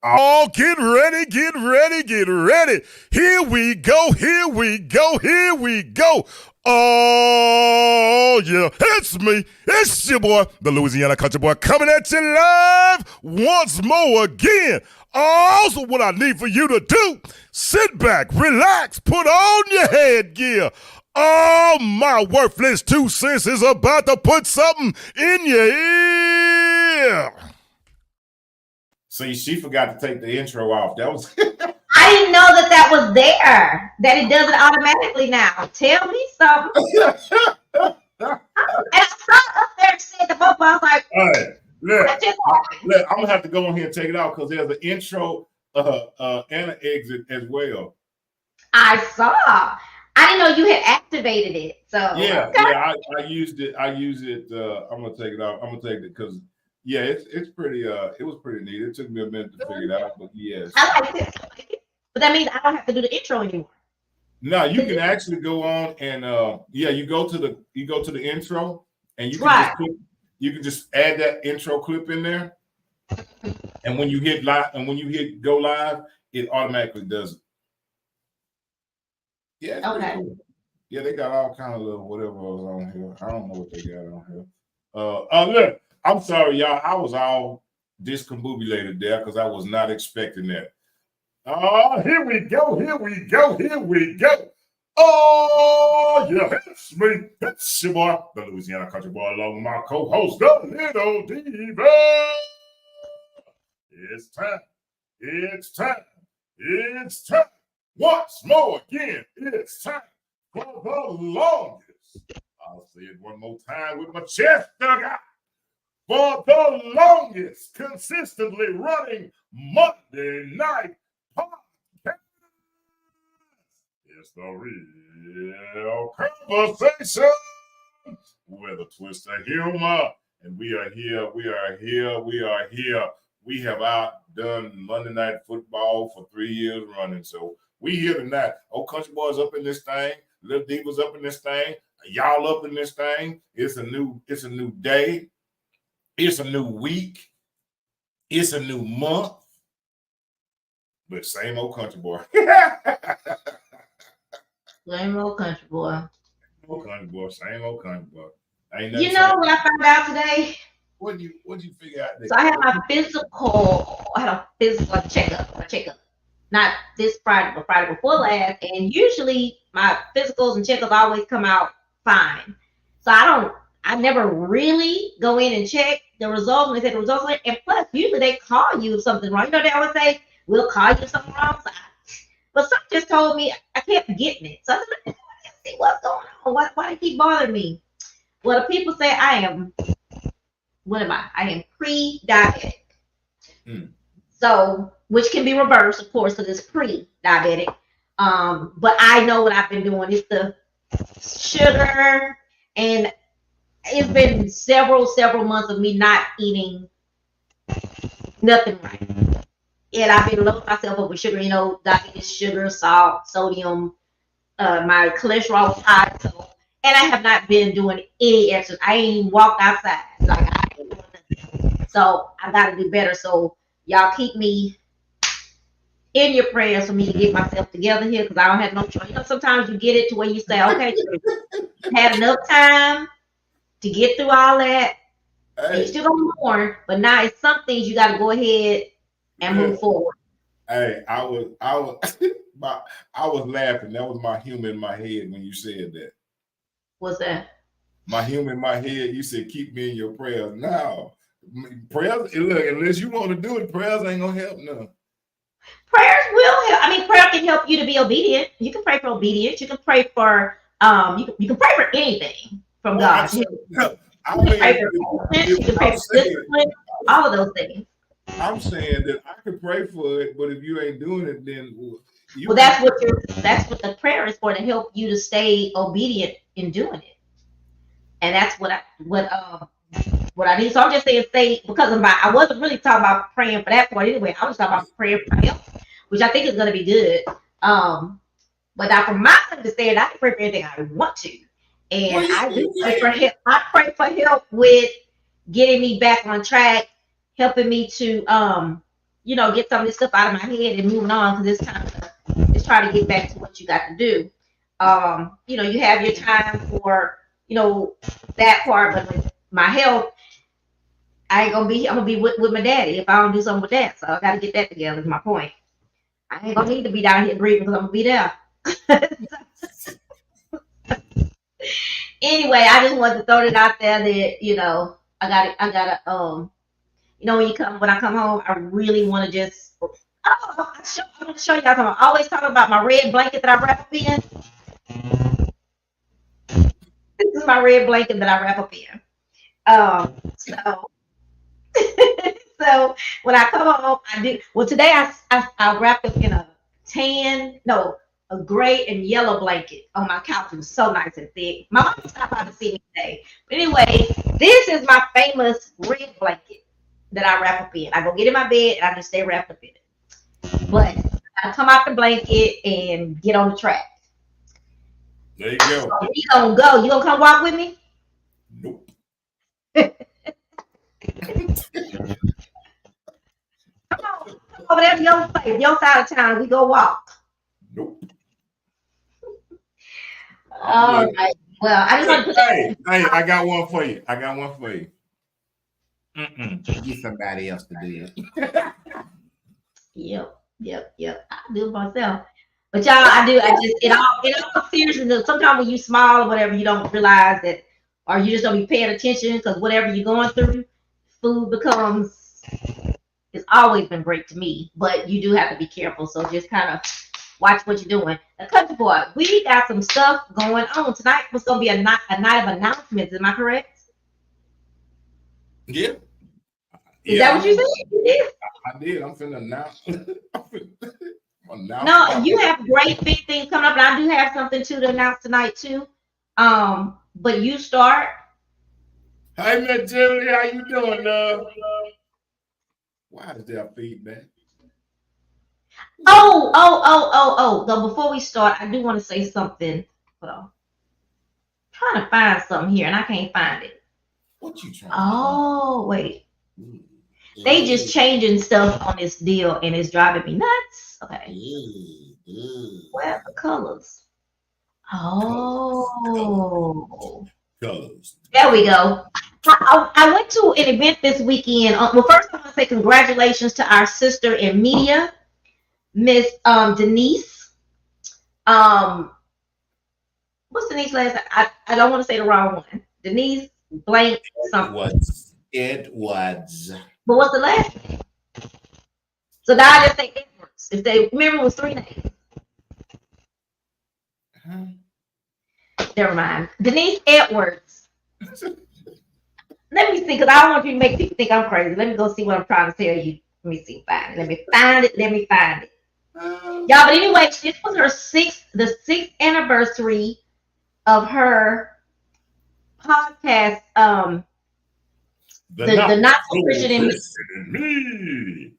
Oh, get ready, get ready, get ready. Here we go, here we go, here we go. Oh, yeah, it's me. It's your boy, the Louisiana Country Boy, coming at you live once more again. Also, what I need for you to do, sit back, relax, put on your headgear. Oh, my worthless 2 cents is about to put something in your ear. See, she forgot to take the intro off. That was. I didn't know that was there. That it does it automatically now. Tell me something. And I saw up there said the book. I was like, all right, look, I'm gonna have to go on here and take it out because there's an intro and an exit as well. I saw. I didn't know you had activated it. So yeah, okay. Yeah, I used it. I use it. I'm gonna take it out. I'm gonna take it because yeah, it's pretty. It was pretty neat. It took me a minute to figure it out, but yes. I like it. But that means I don't have to do the intro anymore. No, you can actually go on and you go to the intro and you can you can just add that intro clip in there. And when you hit live and when you hit go live, it automatically does it. Yeah. Okay. Cool. Yeah, they got all kind of little whatever was on here. I don't know what they got on here. Look, I'm sorry, y'all. I was all discombobulated there because I was not expecting that. Oh, here we go, here we go, here we go. Oh, yeah, it's me. It's your boy, the Louisiana Country Boy, along with my co-host, the Little Diva. It's time. It's time. It's time. Once more again, it's time for the longest. I'll say it one more time with my chest dug out. For the longest, consistently running Monday night podcast. It's the real conversation with a twist of humor. And we are here, we are here, we are here. We have outdone Monday Night Football for 3 years running. So we here tonight. Old Country Boys up in this thing. Little Divas up in this thing. Y'all up in this thing. It's a new day. It's a new week. It's a new month. But same old country boy. Same old country boy. Old country boy. Same old country boy. You know what I found out today? What'd you figure out? So I had my physical. I had a physical checkup. Not this Friday, but Friday before last. And usually my physicals and checkups always come out fine. So I never really go in and check the results when they say the results. And plus, usually they call you if something's wrong. You know, they always say, we'll call you if something's wrong. But something just told me I kept getting it. So I said, let's see what's going on. Why do they keep bothering me? Well, the people say I am, what am I? I am pre-diabetic. So, which can be reversed, of course, because it's pre-diabetic. But I know what I've been doing. It's the sugar, and it's been several months of me not eating nothing right. And I've been loading myself up with sugar, you know, diabetes, sugar, salt, sodium. My cholesterol was high, and I have not been doing any exercise. I ain't even walked outside. Like I ain't doing nothing. So I got to do better. So y'all keep me in your prayers for me to get myself together here because I don't have no choice. You know, sometimes you get it to where you say, okay, you had enough time to get through all that. Hey. You still gonna mourn, but now it's some things you got to go ahead and move forward. Hey, I was laughing. That was my humor in my head when you said that. What's that? My humor in my head. You said, "Keep me in your prayers." Now, prayers. Look, unless you want to do it, prayers ain't gonna help none. Prayers will help. I mean, prayer can help you to be obedient. You can pray for obedience. You can pray for you can pray for anything from God. You can pray for discipline, all of those things. I'm saying that I can pray for it, but if you ain't doing it, then that's what the prayer is for, to help you to stay obedient in doing it. And that's what I need. So I'm just saying because I wasn't really talking about praying for that part anyway. I was talking about praying for health, which I think is going to be good. But now from my understanding, I can pray for anything I want to, and I do pray for help. I pray for help with getting me back on track, helping me to get some of this stuff out of my head and moving on, because it's time to just try to get back to what you got to do. You have your time for, that part, but with my health, I'm gonna be with my daddy if I don't do something with that. So I gotta get that together, is my point. I ain't gonna need to be down here grieving because I'm gonna be there. Anyway, I just wanted to throw it out there that, I gotta when I come home, I really want to just I'm gonna show y'all something. I always talk about my red blanket that I wrap up in. This is my red blanket that I wrap up in. So so when I come home, I do well today. I wrapped up in a gray and yellow blanket on my couch. It was so nice and thick. My mom stopped by to see me today. But anyway, this is my famous red blanket that I wrap up in. I go get in my bed and I just stay wrapped up in it. But I come out the blanket and get on the track. There you go. So we gonna go. You gonna come walk with me? Nope. Come over there to your place, your side of town. We go walk. Nope. All right. Well, I just want to put that. Hey, I got one for you. Get somebody else to do it. Yep. I do it myself. But y'all, I just in all seriousness, sometimes when you smile or whatever, you don't realize that, or you just don't be paying attention, because whatever you're going through, food it's always been great to me, but you do have to be careful. So just kind of watch what you're doing. Now, Country Boy, we got some stuff going on. Tonight was going to be a night of announcements. Am I correct? Yeah. Is that what you said? You did? I did. I'm finna announce. No, you have great big things coming up, and I do have something to announce tonight too. But you start. Hey, Miss Julie, how you doing, love? Why is there feedback? Oh. So before we start, I do want to say something. Hold on. I'm trying to find something here, and I can't find it. What you trying? Oh, wait. They just changing stuff on this deal, and it's driving me nuts. Okay. Where are the colors? Oh. Colors. There we go. I went to an event this weekend. Well, first I want to say congratulations to our sister in media, Miss Denise. What's Denise last name? I don't want to say the wrong one. Denise blank something. Edwards. But what's the last name? So now I just say Edwards. If they remember, it was 3 names. Never mind. Denise Edwards. Let me see, because I don't want you to make people think I'm crazy. Let me go see what I'm trying to tell you. Let me see. Let me find it. Y'all, but anyway, this was the 6th anniversary of her podcast. The Not So Christian in Me.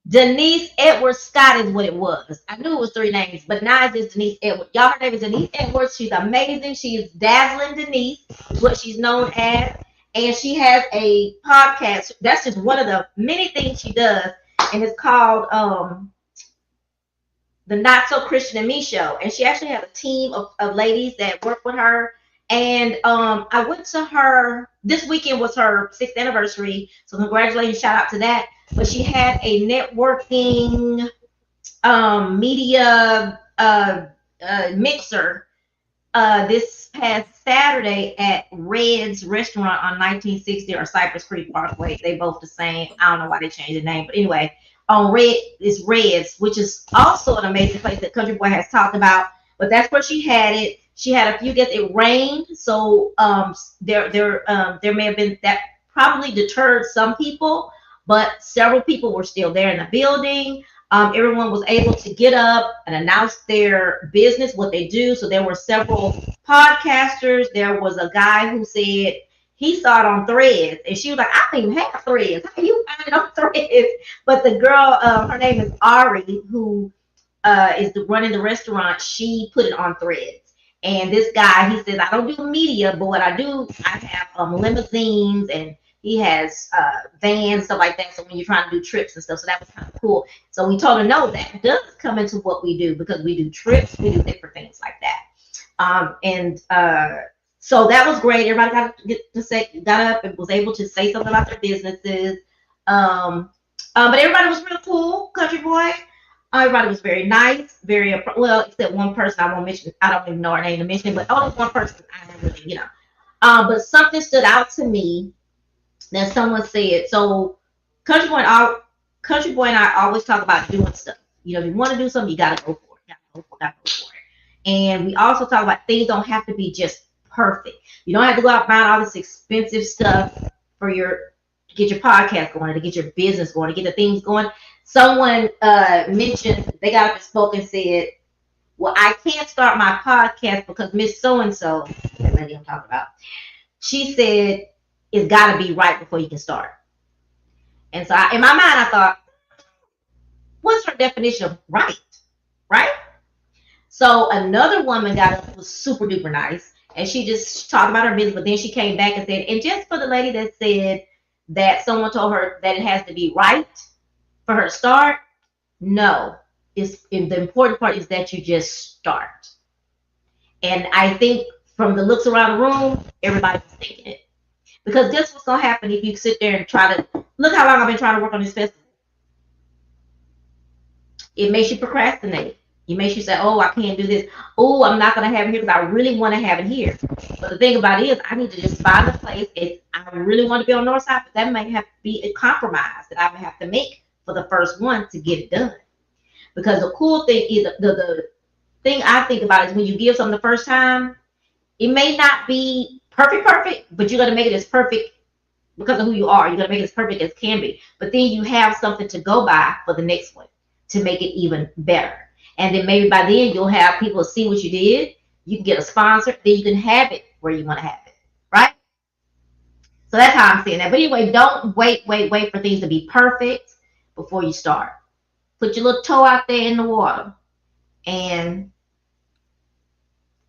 Denise Edwards Scott is what it was. I knew it was 3 names, but now it's just Denise Edwards. Y'all, her name is Denise Edwards. She's amazing. She is Dazzling Denise, is what she's known as. And she has a podcast. That's just one of the many things she does. And it's called the Not So Christian in Me Show. And she actually has a team of ladies that work with her. And I went to her, this weekend was her 6th anniversary. So congratulations, shout out to that. But she had a networking media mixer this past Saturday at Red's Restaurant on 1960 or Cypress Creek Parkway. They both the same. I don't know why they changed the name. But anyway, on Red is Red's, which is also an amazing place that Country Boy has talked about. But that's where she had it. She had a few guests. It rained, so there may have been that probably deterred some people, but several people were still there in the building. Everyone was able to get up and announce their business, what they do. So there were several podcasters. There was a guy who said he saw it on Threads, and she was like, "I don't even have Threads. How you find it on Threads?" But the girl, her name is Ari, who is running the restaurant. She put it on Threads. And this guy, he says, "I don't do media, but what I do, I have limousines and He has vans, stuff like that. So when you're trying to do trips and stuff, so that was kind of cool. So we told her, no, that does come into what we do because we do trips, we do different things like that. So that was great. Everybody got up and was able to say something about their businesses. But everybody was real cool, Country Boy. Everybody was very nice, very well, except one person I won't mention. I don't even know her name to mention, but only one person I don't really, but something stood out to me that someone said. So Country Boy and I always talk about doing stuff. If you want to do something, you gotta go for it. Gotta go for it. And we also talk about things don't have to be just perfect. You don't have to go out and buy all this expensive stuff to get your podcast going, to get your business going, to get the things going. Someone mentioned, they got up and spoke and said, well, I can't start my podcast because Miss So-and-so, that lady I'm talking about, she said it's got to be right before you can start. And so in my mind, I thought, what's her definition of right? Right? So another woman got up, was super duper nice, and she just talked about her business, but then she came back and said, and just for the lady that said that someone told her that it has to be right for her to start, no. The important part is that you just start. And I think from the looks around the room, everybody's thinking it. Because guess what's going to happen if you sit there and try to, look how long I've been trying to work on this festival. It makes you procrastinate. It makes you say, oh, I can't do this. Oh, I'm not going to have it here because I really want to have it here. But the thing about it is, I need to just find a place. I really want to be on Northside, but that might have to be a compromise that I would have to make for the first one to get it done. Because the cool thing is, the thing I think about is when you give something the first time, it may not be perfect, but you're going to make it as perfect because of who you are. You're going to make it as perfect as can be. But then you have something to go by for the next one to make it even better. And then maybe by then you'll have people see what you did. You can get a sponsor. Then you can have it where you want to have it. Right? So that's how I'm seeing that. But anyway, don't wait for things to be perfect before you start. Put your little toe out there in the water. And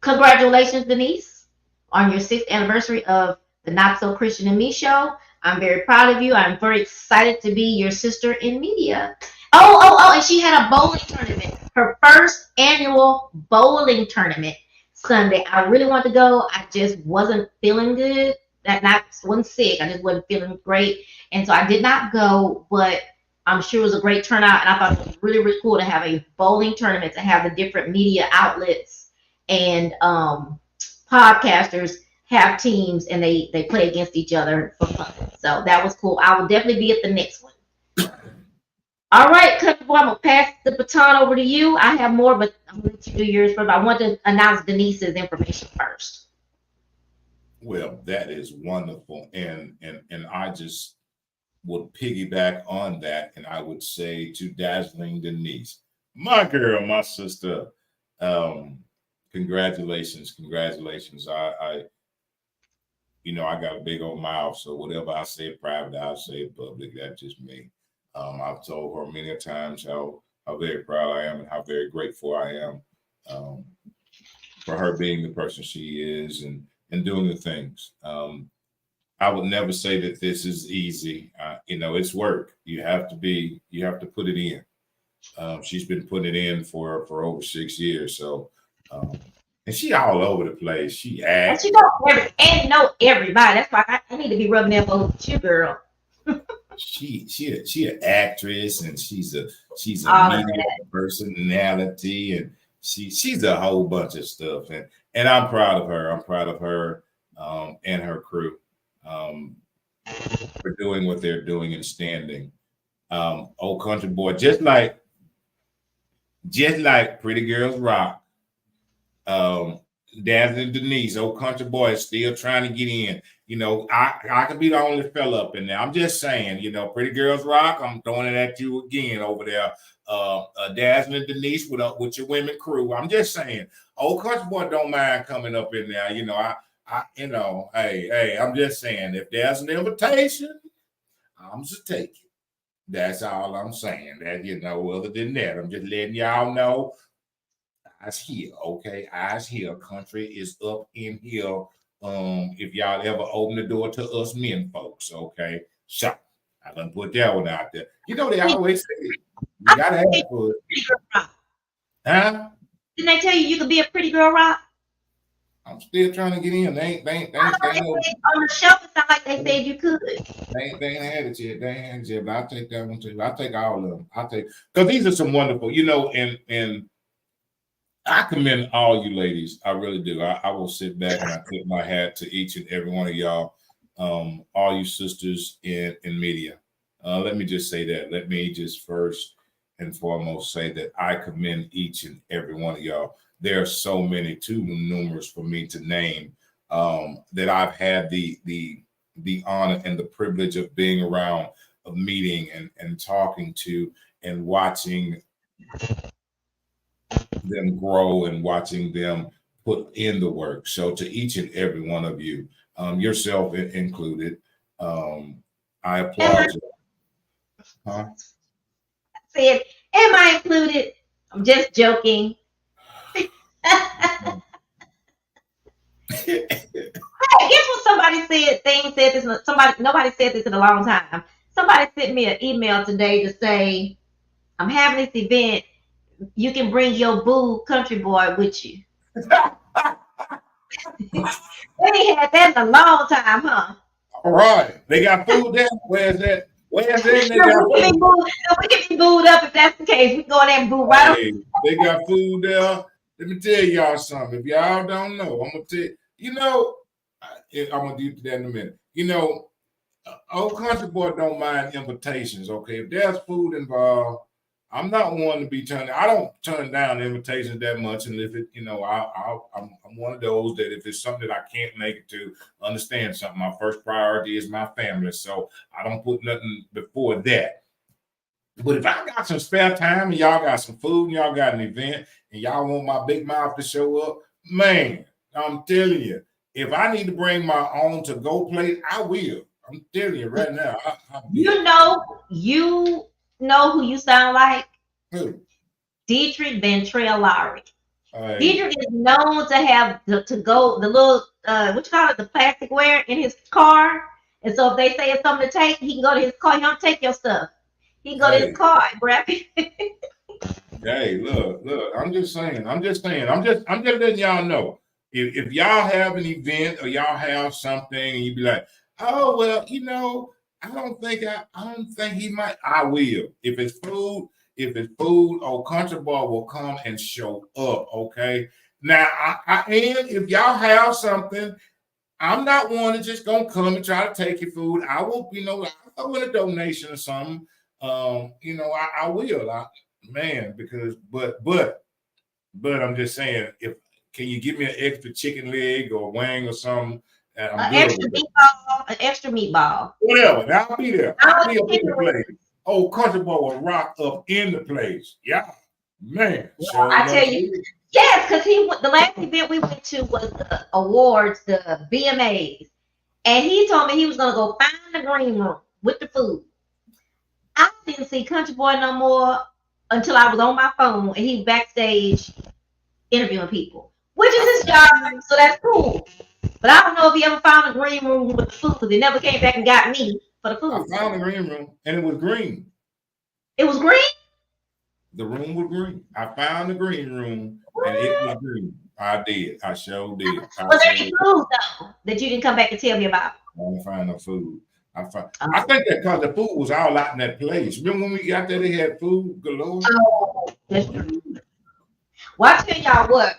congratulations, Denise, on your 6th anniversary of the Not So Christian and Me show. I'm very proud of you. I'm very excited to be your sister in media. Oh, and she had a bowling tournament. Her first annual bowling tournament Sunday. I really wanted to go. I just wasn't feeling good. Wasn't sick. I just wasn't feeling great. And so I did not go, but I'm sure it was a great turnout. And I thought it was really, really cool to have a bowling tournament, to have the different media outlets and podcasters have teams and they play against each other for fun. So that was cool. I will definitely be at the next one. All right, Country Boy, I'm going to pass the baton over to you. I have more, but I'm going to let you do yours first. But I want to announce Denise's information first. Well, that is wonderful. And I just would piggyback on that. And I would say to Dazzling Denise, my girl, my sister, congratulations. I got a big old mouth, so whatever I say private, I'll say it public. That's just me. I've told her many times how very proud I am and how very grateful I am for her being the person she is and doing the things. I would never say that this is easy. It's work. You have to put it in. She's been putting it in for over 6 years. So, and she all over the place. She acts. And know everybody. That's why I need to be rubbing elbows with you, girl. She an actress, and she's a media personality, and she's a whole bunch of stuff. And I'm proud of her. I'm proud of her and her crew for doing what they're doing and standing. Old Country Boy, just like Pretty Girls Rock. Dazzling Denise, Old Country Boy is still trying to get in. I could be the only fella up in there. I'm just saying, Pretty Girls Rock, I'm throwing it at you again over there. Dazzling Denise with your women crew. I'm just saying, Old Country Boy don't mind coming up in there. Hey, I'm just saying, if there's an invitation, I'm just take it. That's all I'm saying. That, other than that, I'm just letting y'all know. Eyes here, okay? Eyes here. Country is up in here If y'all ever open the door to us men folks, okay? So I done put that one out there. You know, they always say you gotta have food. Huh? Didn't they tell you could be a pretty girl, Rock? I'm still trying to get in. They ain't On the show, it sounded like they said you could. They ain't had it yet. They ain't had it yet, but I'll take that one too. I'll take all of them. Because these are some wonderful, and I commend all you ladies. I really do. I will sit back and I tip my hat to each and every one of y'all, all you sisters in media. Let me just say that. Let me just first and foremost say that I commend each and every one of y'all. There are so many, too numerous for me to name, that I've had the honor and the privilege of being around, of meeting and talking to and watching them grow and watching them put in the work. So to each and every one of you, yourself included, I applaud you. Huh? I said, am I included? I'm just joking. Hey, guess what somebody said? Nobody said this in a long time. Somebody sent me an email today to say, I'm having this event. You can bring your boo country boy with you. We ain't had that in a long time, huh? All right. They got food there? Where's that? Where's that? They got we can be booed up if that's the case. We can go in there and boo right up. They got food there. Let me tell y'all something. If y'all don't know, I'm going to tell you, I'm going to get to that in a minute. Old country boy don't mind invitations, okay? If there's food involved, I'm not one to be turned. I don't turn down invitations that much, and if it, I'm one of those that if it's something that I can't make it to, understand something. My first priority is my family, so I don't put nothing before that. But if I got some spare time and y'all got some food and y'all got an event and y'all want my big mouth to show up, man, I'm telling you, if I need to bring my own to-go plate, I will. I'm telling you right now. You know who you sound like? Who? Dietrich Van Trail-Lowry. Dietrich is known to have to go the little what you call it, the plasticware in his car. And so if they say it's something to take, he can go to his car. He don't take your stuff. He can go to his car and grab it. Hey, look, I'm just letting y'all know. If y'all have an event or y'all have something and you be like, oh well, I don't think he might. I will. If it's food, old country boy will come and show up. Okay. Now, if y'all have something, I'm not one that's just gonna come and try to take your food. I will, I'll throw in a donation or something. I will. But I'm just saying, can you give me an extra chicken leg or wing or something? An extra meatball. Whatever. I'll be there. I'll be up in the place. Old country boy will rock up in the place. Yeah, man. Well, I tell you, yes, because the last event we went to was the awards, the BMAs, and he told me he was gonna go find the green room with the food. I didn't see Country Boy no more until I was on my phone and he backstage interviewing people, which is his job, so that's cool. But I don't know if he ever found a green room with the food because he never came back and got me for the food. I found the green room and it was green. It was green? The room was green. I found the green room and it was green. I did. I sure did. Was there any food though that you didn't come back and tell me about? I didn't find no food. I think that because the food was all out in that place. Remember when we got there, they had food galore? Oh, that's true. Well, I tell y'all what,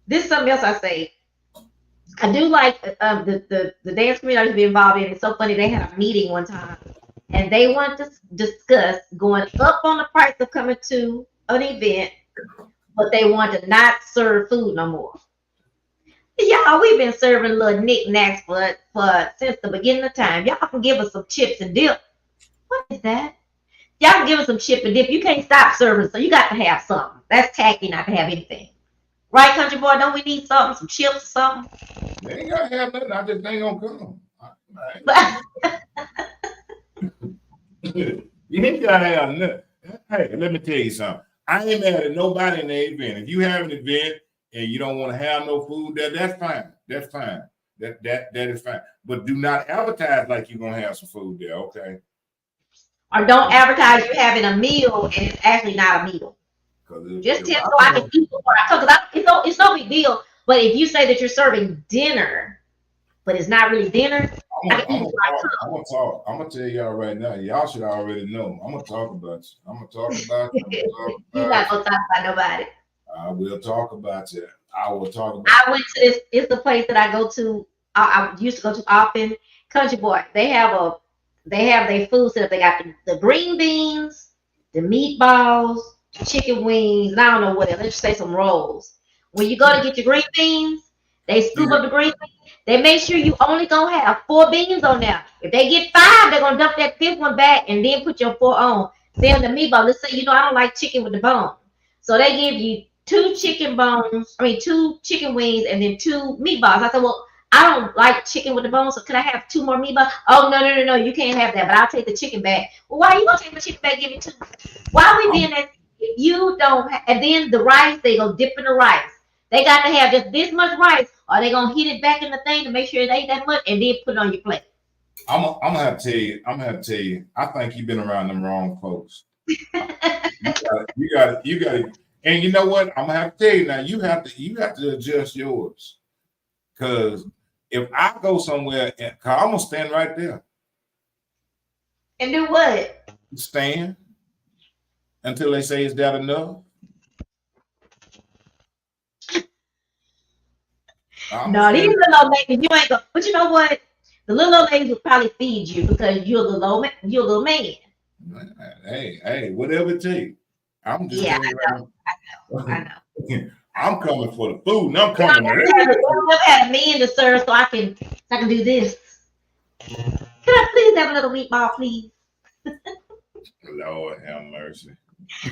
this is something else I say. I do like the dance community I used to be involved in. It's so funny. They had a meeting one time and they wanted to discuss going up on the price of coming to an event, but they wanted to not serve food no more. Y'all, we've been serving little knickknacks for since the beginning of time. Y'all can give us some chips and dip. What is that? Y'all can give us some chip and dip. You can't stop serving, so you got to have something. That's tacky not to have anything. Right, country boy? Don't we need something, some chips or something? They ain't got to have nothing. I just ain't going to come. You ain't got to have nothing. Hey, let me tell you something. I ain't mad at nobody in the event. If you have an event and you don't want to have no food there, that's fine. That's fine. That is fine. But do not advertise like you're gonna have some food there, okay? Or don't advertise you're having a meal and it's actually not a meal. Just tell so I can eat before I come. Because it's no big deal. But if you say that you're serving dinner, but it's not really dinner, I'm gonna tell y'all right now. Y'all should already know. I'm gonna talk about you. You're not gonna talk about nobody. I will talk about you. I will talk about. I went to this. It's the place that I go to. I used to go to often. Country Boy. They have their food set up. They got the green beans, the meatballs, chicken wings, and I don't know what else. Let's just say some rolls. When you go to get your green beans, they scoop up the green beans. They make sure you only gonna have 4 beans on there. If they get 5, they're gonna dump that 5th one back and then put your 4 on. Then the meatball. Let's say I don't like chicken with the bone, so they give you 2 chicken wings and then 2 meatballs. I said, well, I don't like chicken with the bone, so can I have 2 more meatballs? Oh, no, you can't have that, but I'll take the chicken back. Well, why are you gonna take the chicken back? Give me 2. Why are we doing that? If you don't, and then the rice, they go dip in the rice. They got to have just this much rice, or they gonna hit it back in the thing to make sure it ain't that much, and then put it on your plate. I'm gonna have to tell you. I think you've been around them wrong folks. You got it. And you know what? I'm gonna have to tell you now. You have to adjust yours, because if I go somewhere, I'm gonna stand right there and do what? Stand until they say, "Is that enough?" No, these little old ladies, you ain't go. But you know what? The little old ladies will probably feed you because you're a little man. Hey, whatever it takes. I'm just I know. I'm coming for the food, and I'm coming. I never had a man to serve, so I can do this. Can I please have a little meatball, please? Lord have mercy.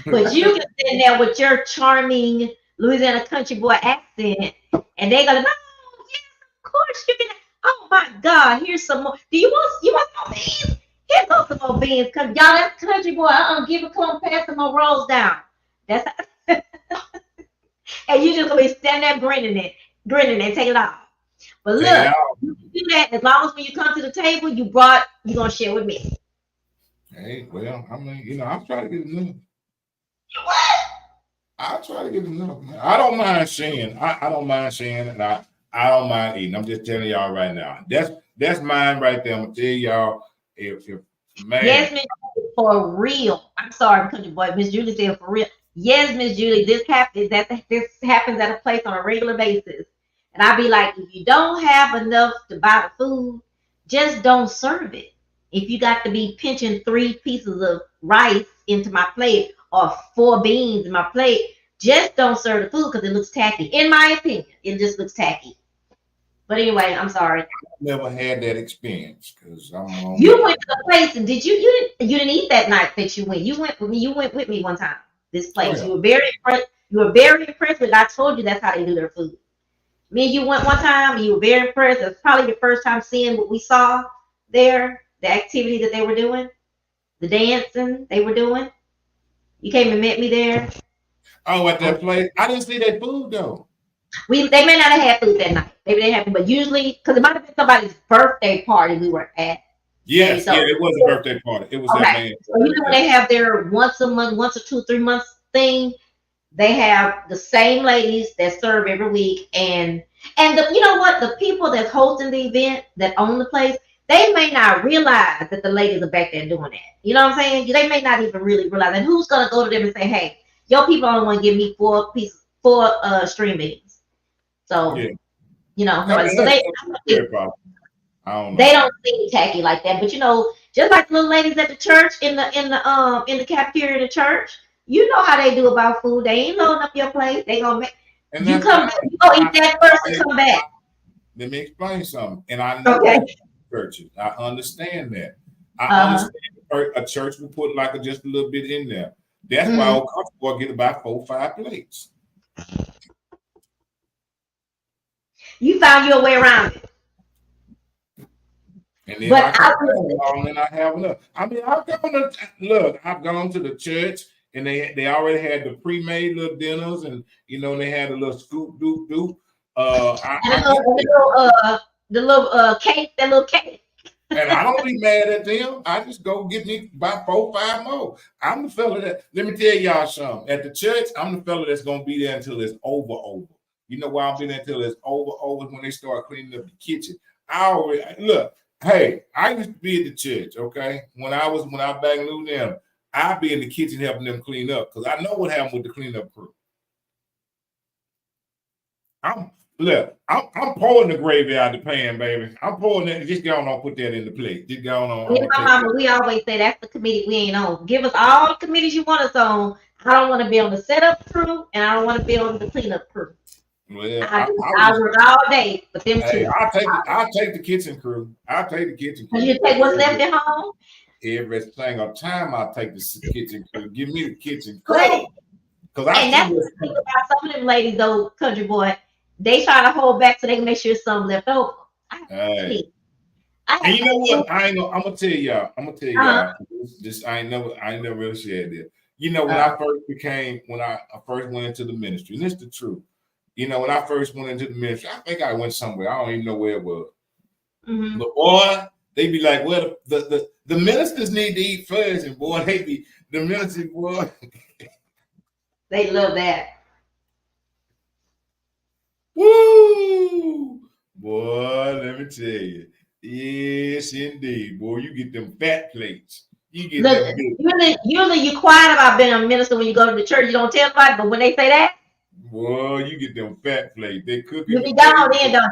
But you can stand there with your charming Louisiana country boy accent, and they're gonna, no, yes, of course you can. Oh my God, here's some more. Do you want some beans? Here goes some more beans, cause y'all, that's country boy. Give it, come pass some more rolls down. That's and you just gonna be standing there grinning and take it off. But look, you do that as long as when you come to the table, you're gonna share with me. Hey, well, I mean, I'm trying to get enough. What? I'll try to get enough. I don't mind sharing. I don't mind sharing, and I don't mind eating. I'm just telling y'all right now. That's mine right there. I'm gonna tell y'all if man. Yes, Miss Julie, for real. I'm sorry, country boy. Miss Julie said for real. Yes, Miss Julie, this happens at a place on a regular basis. And I'll be like, if you don't have enough to buy the food, just don't serve it. If you got to be pinching 3 pieces of rice into my plate or 4 beans in my plate, just don't serve the food because it looks tacky. In my opinion, it just looks tacky. But anyway, I'm sorry. I never had that experience because you went to the place and did you didn't eat that night that you went. You went with me. You went with me one time. This place. Oh, yeah. You were very impressed with. I told you that's how they do their food. Me and you went one time and you were very impressed. It's probably your first time seeing what we saw there, the activity that they were doing, the dancing they were doing. You came and met me there. Oh, at that place. I didn't see that food though. They may not have had food that night. Maybe they haven't, but usually because it might have been somebody's birthday party we were at. Yes, yeah, it was a birthday party. It was that man. So when they have their once a month, once or 2, 3 months thing, they have the same ladies that serve every week, and you know what? The people that's hosting the event that own the place, they may not realize that the ladies are back there doing that. You know what I'm saying? They may not even really realize. And who's gonna go to them and say, "Hey, your people only want to give me 4 string beans." So, so they don't seem tacky like that. But just like the little ladies at the church in the cafeteria of the church, you know how they do about food. They ain't loading up your plate. They gonna make you come back. You go eat that first and come back. Let me explain something. And I know churches. I understand that. I understand a church will put just a little bit in there. That's why old country boy get about 4 or 5 plates. You found your way around it. And then I have enough. I mean, I've gone to the church and they already had the pre-made little dinners, and they had a little scoop doop doop. The little cake, that little cake. And I don't be mad at them. I just go get me about 4, 5 more. I'm the fella that, let me tell y'all something. At the church, I'm the fella that's gonna be there until it's over. You know why I'm being there until it's over when they start cleaning up the kitchen. I already look, hey, I used to be at the church, okay? When I back in them, I'd be in the kitchen helping them clean up because I know what happened with the cleanup crew. I'm pouring the gravy out the pan, baby. I'm pouring it. Just go on, put that in the plate. Just go on. My mama, we always say that's the committee we ain't on. Give us all the committees you want us on. I don't want to be on the setup crew, and I don't want to be on the cleanup crew. Well, I work all day with them two. I'll take the kitchen crew. I'll take the kitchen crew. You take what's left at home? Every single time I'll take the kitchen crew. Give me the kitchen crew. And that's the thing about some of them ladies, though, country boy. They try to hold back so they can make sure some left over. And you know what? I'm gonna tell y'all. This I ain't never really shared this. When I first went into the ministry, and it's the truth. When I first went into the ministry, I think I went somewhere. I don't even know where it was. Mm-hmm. But boy, they be like, well, the ministers need to eat first, and boy, they be the ministers, boy. They love that. Woo! Boy, let me tell you. Yes, indeed. Boy, you get them fat plates. You get them big. Usually you're quiet about being a minister when you go to the church. You don't tell anybody, but when they say that, boy, you get them fat plates. They cook it. You be down then, don't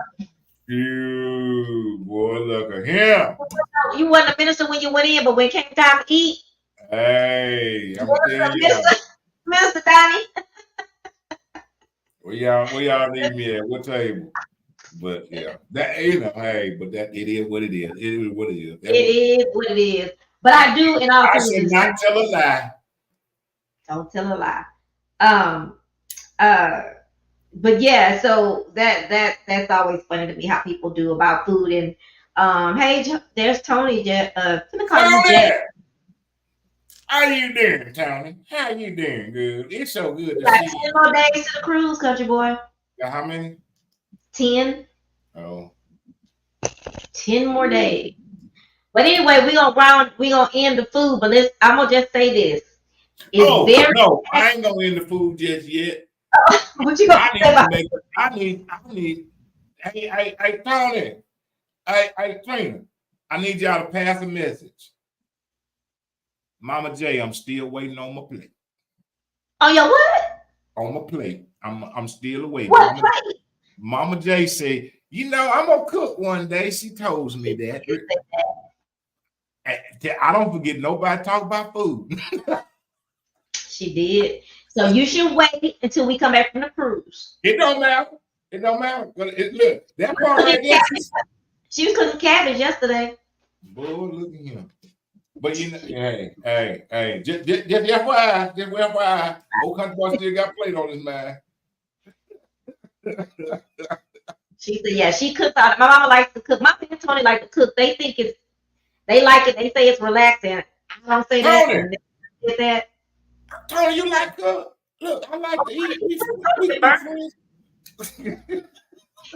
you? Boy, look at him. You wasn't a minister when you went in, but when it came time to eat, hey, I'm telling you. Minister Donnie. Where y'all need me at? What table? But yeah, that hey, but that it is what it is. It is what it is. It is what it is. But I do, and I should not tell a lie. Don't tell a lie. But yeah, so that's always funny to me how people do about food. And hey, there's Tony. Tony! How you doing, Tony? How you doing? Good. It's so good to see you. 10 more days to the cruise, country boy. How many? 10. Oh. 10 more days. But anyway, we gonna end the food. But I'm gonna just say this. No, I ain't gonna end the food just yet. What you gonna say about it? I need. Hey, Tony. Hey, Trina. I need y'all to pass a message. Mama J, I'm still waiting on my plate. On your what? On my plate. I'm still waiting. What plate? Mama J said, I'm gonna cook one day. She told me that. I don't forget nobody talk about food. She did. So you should wait until we come back from the cruise. It don't matter. Look, that part right there. She was cooking cabbage yesterday. Boy, look at him. But hey, just FYI, old country boy still got plate on his mind. She said, yeah, she cooks out. My mama likes to cook. My and Tony like to cook. They think they like it. They say it's relaxing. I don't say Tony. that. Tony, you like cook? Look, I like to eat.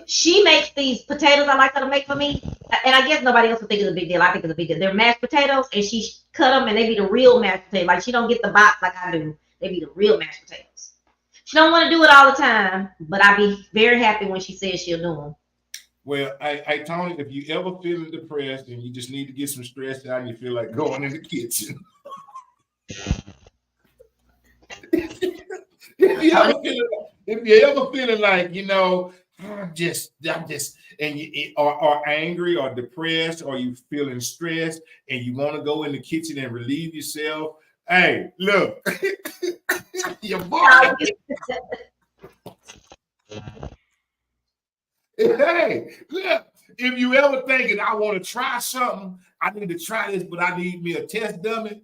She makes these potatoes I like her to make for me. And I guess nobody else would think it's a big deal. I think it's a big deal. They're mashed potatoes, and she cut them, and they be the real mashed potatoes. Like, she don't get the box like I do. They be the real mashed potatoes. She don't want to do it all the time, but I be very happy when she says she'll do them. Well, I Tony, if you ever feeling depressed and you just need to get some stress out and you feel like going in the kitchen. if you ever feeling like, I'm just, and you are angry or depressed, or you feeling stressed and you want to go in the kitchen and relieve yourself. Hey, look, your boy. Hey, look, if you ever thinking I want to try something, I need to try this, but I need me a test dummy.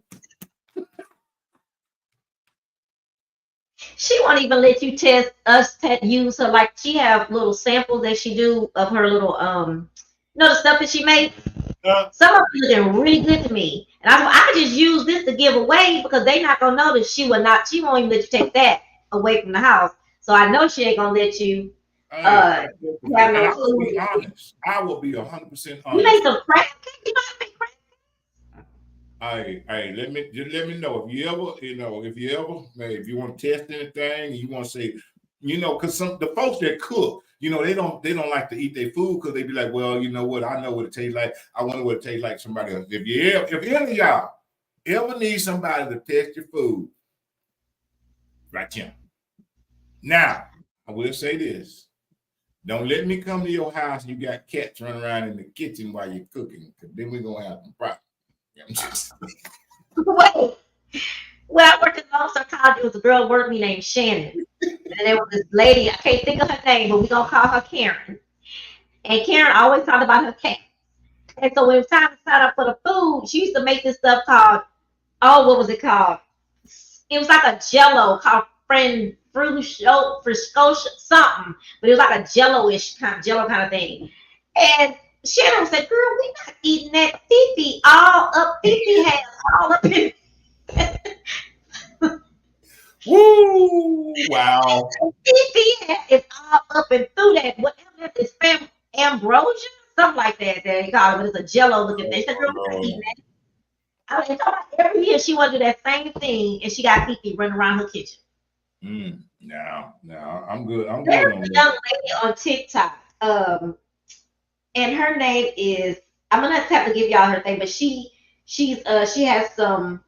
She won't even let you use her. Like, she have little samples that she do of her little the stuff that she makes. Some of them looking really good to me, and I could just use this to give away because they not gonna know that she won't even let you take that away from the house. So I know she ain't gonna let you have and no I will food. be honest. I will be 100% You honest. make some crack cakes. You know how to make crack. Hey, let me know if you ever, if you want to test anything, you want to say, because the folks that cook, they don't like to eat their food because they be like, well, you know what, I know what it tastes like. I wonder what it tastes like somebody else. If any of y'all ever need somebody to test your food, right here. Now, I will say this. Don't let me come to your house and you got cats running around in the kitchen while you're cooking, because then we're going to have some problems. Wait. When I worked at Lone Star College, there was a girl working me named Shannon. And there was this lady, I can't think of her name, but we're going to call her Karen. And Karen always talked about her cat. And so when it was time to sign up for the food, she used to make this stuff called, what was it called? It was like a jello called Frisco something. But it was like a jello-ish kind of thing. And Shannon said, girl, we not eating that. Fifi all up. Fifi has all up in Woo! Wow. Fifi is all up and through that. Whatever that is, ambrosia, something like that. They call it, but it's a jello looking thing. She said, girl, we not eating that. I was talking about every year she wanted to do that same thing, and she got Fifi running around her kitchen. No, I'm good. I'm There's good on a that. young lady on TikTok, and her name is, I'm gonna have to give y'all her thing, but she has some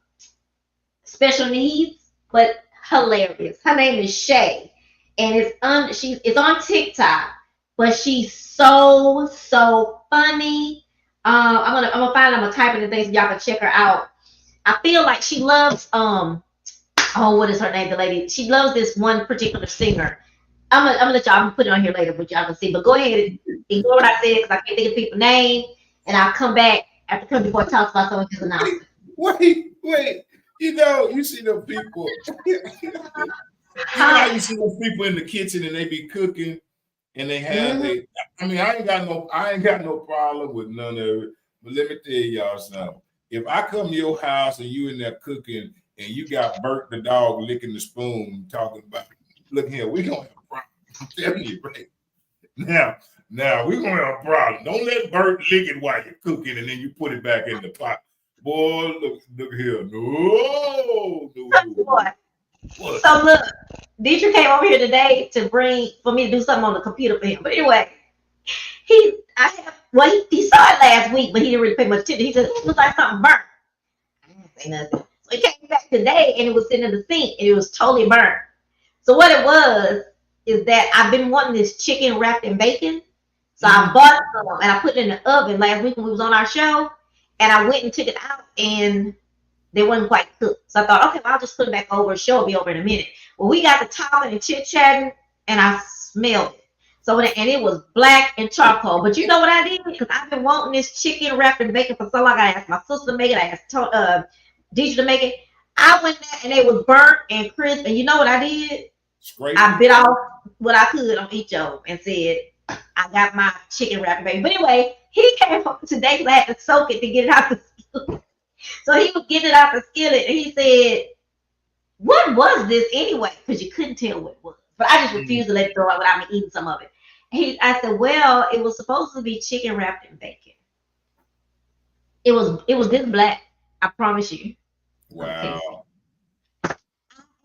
special needs, but hilarious. Her name is Shay, and it's on TikTok, but she's so funny. I'm gonna type in the things so y'all can check her out. I feel like she loves what is her name? The lady, she loves this one particular singer. I'm gonna let y'all, I'm gonna put it on here later, but y'all can see. But go ahead and ignore what I said because I can't think of people's name, and I'll come back after coming before I talk about some of his announcements. Wait. You see them people. How you see those people in the kitchen and they be cooking and they have I ain't got no problem with none of it. But let me tell y'all something. If I come to your house and you in there cooking and you got Bert the dog licking the spoon talking about, look here, we gonna have a problem. I'm telling you, right? Now we're gonna have a problem. Don't let Bert lick it while you're cooking and then you put it back in the pot. Boy, look here. No. What? So look, Dietrich came over here today for me to do something on the computer for him. But anyway, he saw it last week, but he didn't really pay much attention. He said, it looks like something burnt. I didn't say nothing. So he came back today and it was sitting in the sink and it was totally burnt. So what it was is that I've been wanting this chicken wrapped in bacon. So I bought some and I put it in the oven last week when we was on our show. And I went and took it out and they wasn't quite cooked. So I thought, okay, well, I'll just put it back over. Show will be over in a minute. Well, we got to talking and chit-chatting and I smelled it. So, and it was black and charcoal. But you know what I did? Because I've been wanting this chicken wrapped in bacon for so long. I asked my sister to make it. I asked Deidre to make it. I went there and it was burnt and crisp. And you know what I did? I bit off what I could on each of them and said, I got my chicken wrapped in bacon. But anyway, he came home today because I had to soak it to get it out the skillet. So he was getting it out the skillet and he said, what was this anyway? Because you couldn't tell what it was. But I just refused to let it throw out without me eating some of it. I said, well, it was supposed to be chicken wrapped in bacon. It was this black, I promise you. Wow.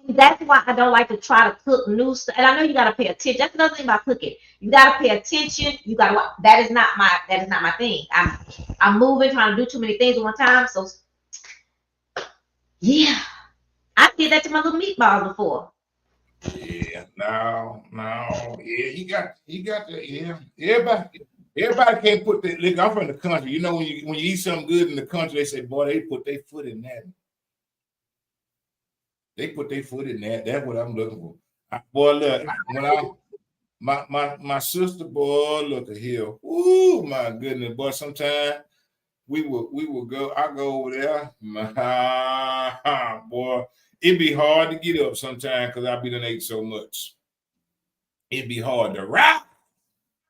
That's why I don't like to try to cook new stuff. And I know you gotta pay attention. That's another thing about cooking. You gotta pay attention. You gotta. That is not my thing. I'm moving, trying to do too many things at one time. So yeah, I did that to my little meatballs before. Yeah, no, yeah, he got the Everybody can't put that. Look, I'm from the country. You know, when you eat something good in the country, they say, boy, they put their foot in that. They put their foot in that. That's what I'm looking for. Boy, look, when my sister, boy, look at here. Ooh, my goodness, boy. Sometimes we will go. I go over there, boy. It'd be hard to get up sometimes because I be done ate so much. It'd be hard to wrap.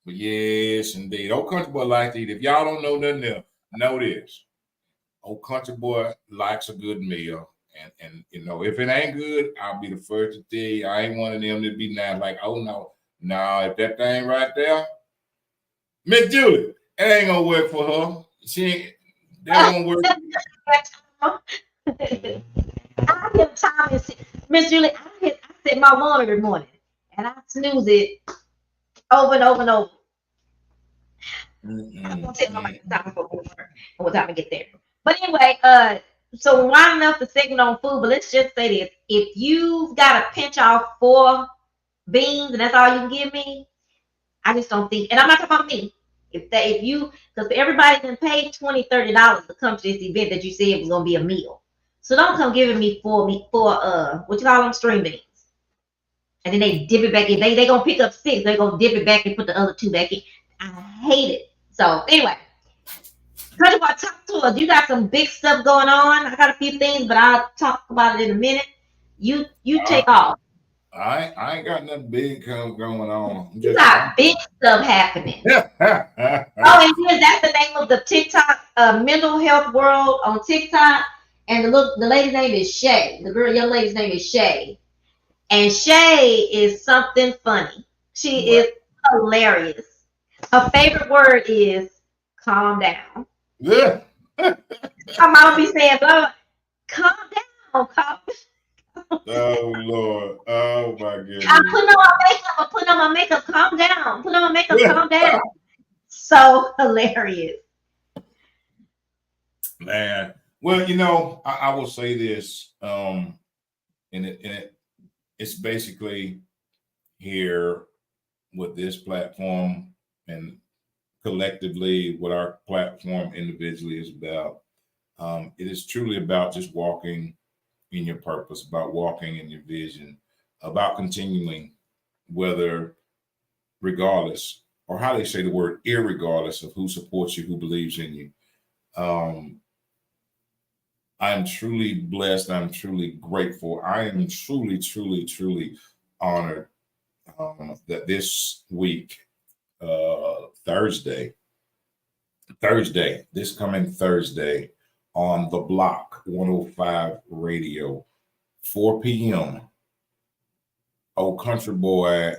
But yes, indeed. Old country boy like to eat. If y'all don't know nothing else, know this. Old country boy likes a good meal. And you know, if it ain't good, I'll be the first to tell you. I ain't one of them to be nice like, oh no, if that thing right there, Miss Julie, it ain't gonna work for her. She ain't that won't work. I give time and Miss Julie, I set my alarm every morning and I snooze it over and over and over. I'm gonna tell nobody what time for work and what time to get there. But anyway, so we're winding up the segment on food, but let's just say this. If you've got to pinch off 4 beans and that's all you can give me, I just don't think, and I'm not talking about me. If you, because everybody done paid $20, $30 to come to this event that you said was gonna be a meal. So don't come giving me four what you call them, string beans. And then they dip it back in. They gonna pick up 6, they gonna dip it back and put the other 2 back in. I hate it. So anyway. Talk to us. You got some big stuff going on. I got a few things, but I'll talk about it in a minute. You take off. I ain't got nothing big going on. You got big stuff happening. Oh, and here, that's the name of the TikTok, Mental Health World on TikTok. And the lady's name is Shay. The young lady's name is Shay. And Shay is something funny. She is hilarious. Her favorite word is calm down. Yeah. My mama be saying, blah, calm down, calm. Oh Lord. Oh my goodness. I'm putting on my makeup, calm down. Put on my makeup, calm down. So hilarious. Man. Well, you know, I will say this. And it's basically here with this platform and collectively what our platform individually is about. It is truly about just walking in your purpose, about walking in your vision, about continuing, whether regardless, or how they say the word, irregardless of who supports you, who believes in you. I am truly blessed. I'm truly grateful. I am truly, truly, truly honored that this week, this coming Thursday on The Block 105 Radio, 4 p.m., Old Country Boy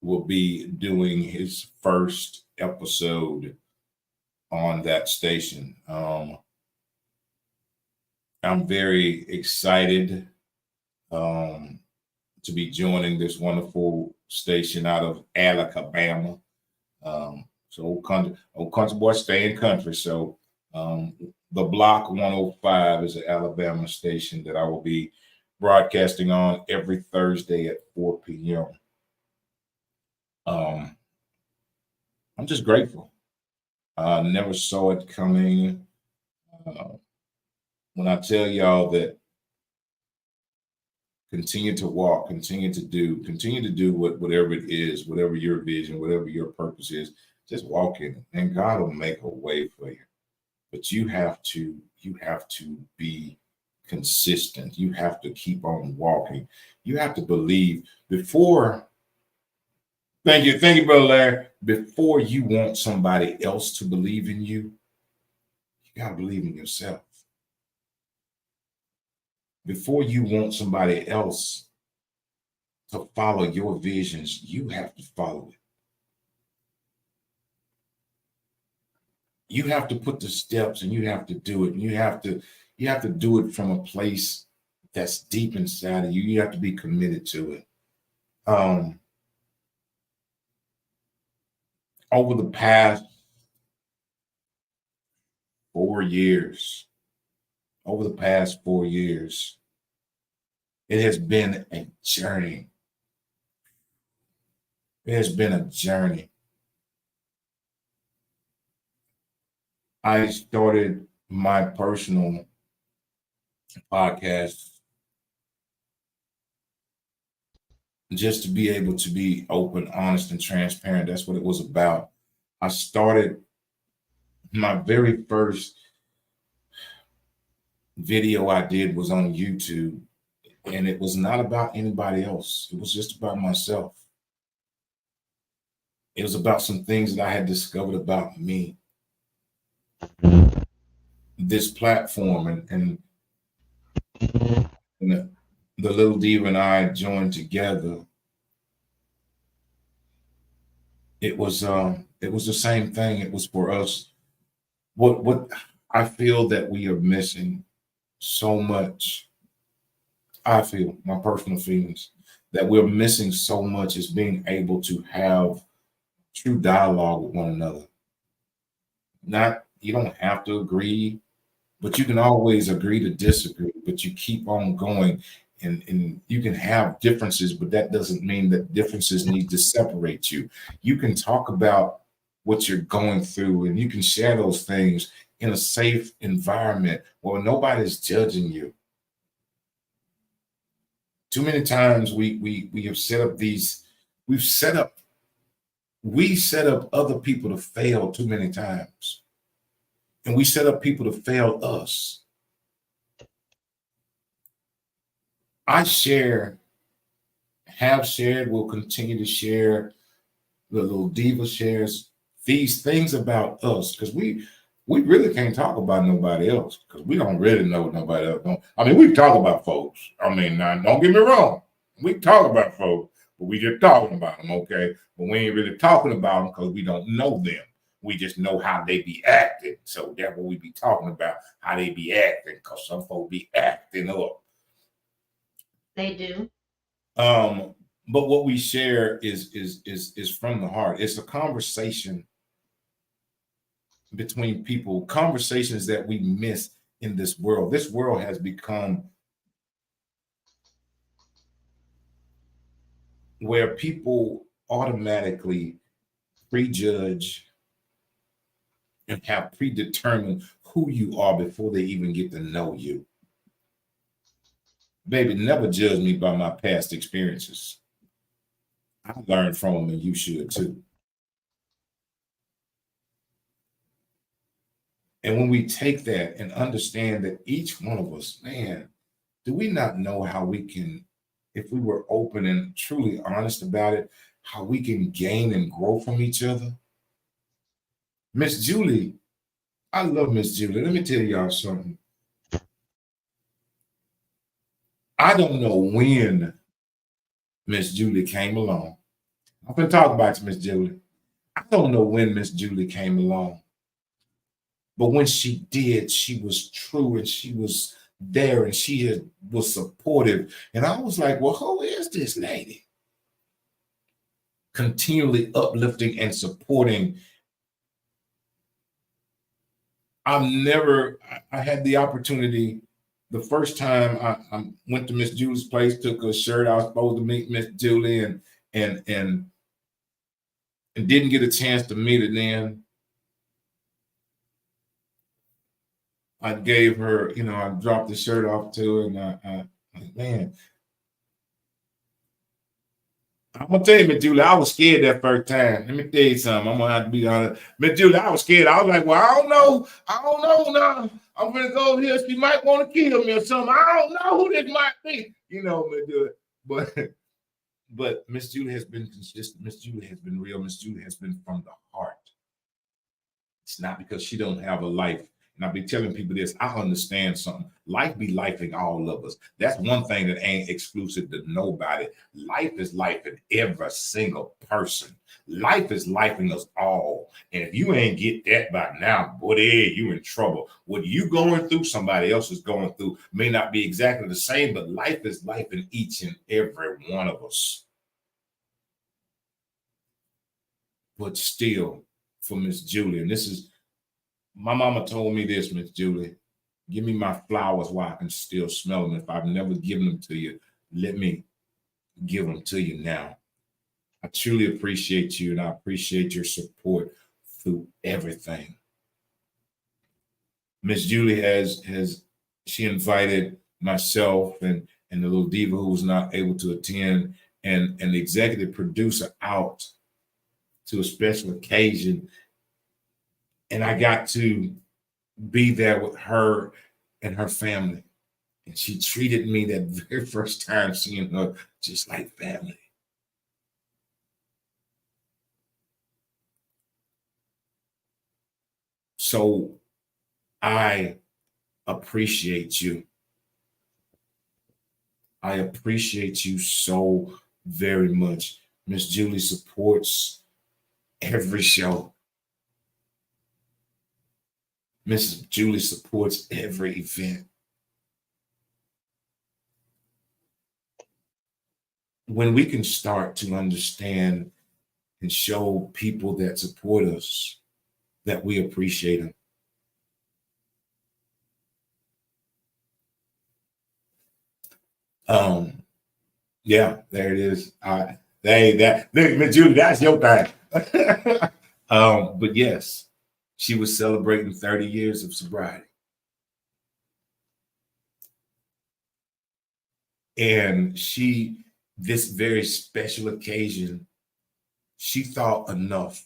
will be doing his first episode on that station. I'm very excited to be joining this wonderful station out of Alabama. So Old Country Boy stay in country. So the Block 105 is an Alabama station that I will be broadcasting on every Thursday at 4 p.m. I'm just grateful. Never saw it coming. When I tell y'all that continue to walk, continue to do whatever it is, whatever your vision, whatever your purpose is, just walk in it, and God will make a way for you. But you have to be consistent. You have to keep on walking. You have to believe before. Thank you, Brother Larry. Before you want somebody else to believe in you, you gotta believe in yourself. Before you want somebody else to follow your visions, you have to follow it. You have to put the steps and you have to do it. And you have to do it from a place that's deep inside of you. You have to be committed to it. Over the past 4 years, it has been a journey. It has been a journey. I started my personal podcast just to be able to be open, honest, and transparent. That's what it was about. I started my very first video I did was on YouTube, and it was not about anybody else. It was just about myself. It was about some things that I had discovered about me. this platform, and the little diva and I joined together, it was the same thing. It was for us. What I feel that we are missing so much. I feel my personal feelings that we're missing so much is being able to have true dialogue with one another. Not you don't have to agree, but you can always agree to disagree, but you keep on going, and you can have differences, but that doesn't mean that differences need to separate you. You can talk about what you're going through, and you can share those things in a safe environment where nobody's judging you. Too many times we have set up these, we've set up, we set up other people to fail too many times, and we set up people to fail us. I share, have shared, will continue to share. The little diva shares these things about us because we really can't talk about nobody else because we don't really know nobody else. I mean, we talk about folks. I mean, now, don't get me wrong. We talk about folks, but we just talking about them, okay? But we ain't really talking about them because we don't know them. We just know how they be acting. So that's what we be talking about, how they be acting, because some folks be acting up. They do. But what we share is from the heart. It's a conversation between people, conversations that we miss in this world. This world has become where people automatically prejudge and have predetermined who you are before they even get to know you. Baby, never judge me by my past experiences. I learned from them, and you should too. And when we take that and understand that each one of us, man, do we not know how we can, if we were open and truly honest about it, how we can gain and grow from each other? Miss Julie, I love Miss Julie. Let me tell y'all something. I don't know when Miss Julie came along. I'm going to talk about you, Miss Julie. I don't know when Miss Julie came along. But when she did, she was true and she was there and she was supportive. And I was like, well, who is this lady? Continually uplifting and supporting. I had the opportunity the first time I went to Miss Julie's place, took a shirt. I was supposed to meet Miss Julie and didn't get a chance to meet her then. I gave her, I dropped the shirt off to her, and I man, I'm gonna tell you, Miss Julie, I was scared that first time. Let me tell you something. I'm gonna have to be honest. Miss Julie, I was scared. I was like, well, I don't know now. I'm gonna go over here. She might want to kill me or something. I don't know who this might be. Miss Julie. But Miss Julie has been consistent. Miss Julie has been real. Miss Julie has been from the heart. It's not because she don't have a life. And I be telling people this, I understand something. Life be lifing all of us. That's one thing that ain't exclusive to nobody. Life is life in every single person. Life is lifing us all. And if you ain't get that by now, buddy, you in trouble. What you going through, somebody else is going through. May not be exactly the same, but life is life in each and every one of us. But still, for Miss Julie, and this is, my mama told me this, Miss Julie, give me my flowers while I can still smell them. If I've never given them to you, let me give them to you now. I truly appreciate you, and I appreciate your support through everything. Miss Julie she invited myself and the little diva who was not able to attend and the executive producer out to a special occasion. And I got to be there with her and her family. And she treated me that very first time seeing her just like family. So I appreciate you. I appreciate you so very much. Miss Julie supports every show. Mrs. Julie supports every event. When we can start to understand and show people that support us that we appreciate them. Yeah, there it is. Miss Julie, that's your thing. But yes, she was celebrating 30 years of sobriety. And this very special occasion, she thought enough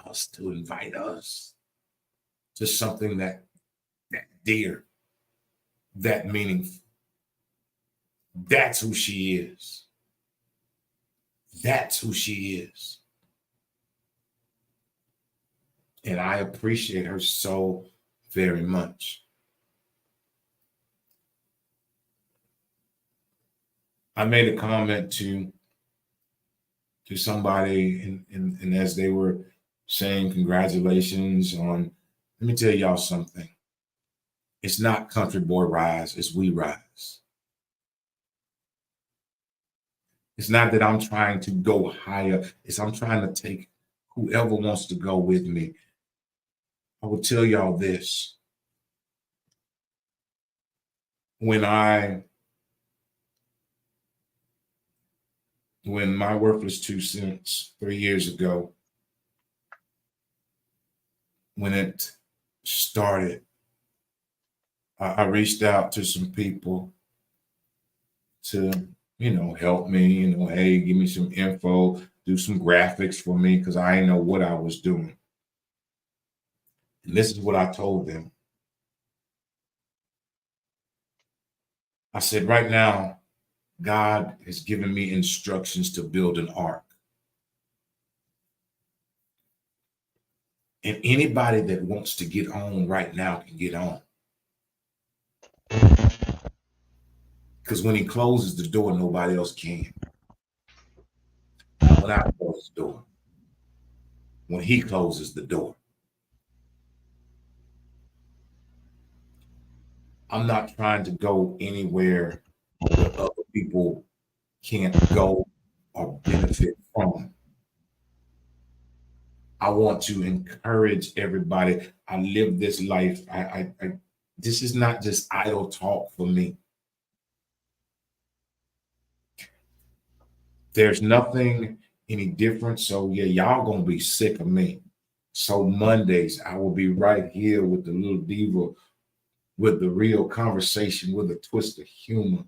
of us to invite us to something that dear, that meaningful. That's who she is. That's who she is. And I appreciate her so very much. I made a comment to somebody, and as they were saying congratulations on, let me tell y'all something. It's not Country Boy Rise, it's We Rise. It's not that I'm trying to go higher. It's I'm trying to take whoever wants to go with me. I will tell y'all this. When my Worthless 2 Cents 3 years ago, when it started, I reached out to some people to, help me, hey, give me some info, do some graphics for me, because I didn't know what I was doing. And this is what I told them. I said, right now, God has given me instructions to build an ark. And anybody that wants to get on right now can get on. Because when he closes the door, nobody else can. When I close the door, when he closes the door, I'm not trying to go anywhere where other people can't go or benefit from. I want to encourage everybody. I live this life. This is not just idle talk for me. There's nothing any different. So yeah, y'all gonna be sick of me. So Mondays, I will be right here with the little diva, with the real conversation, with a twist of humor.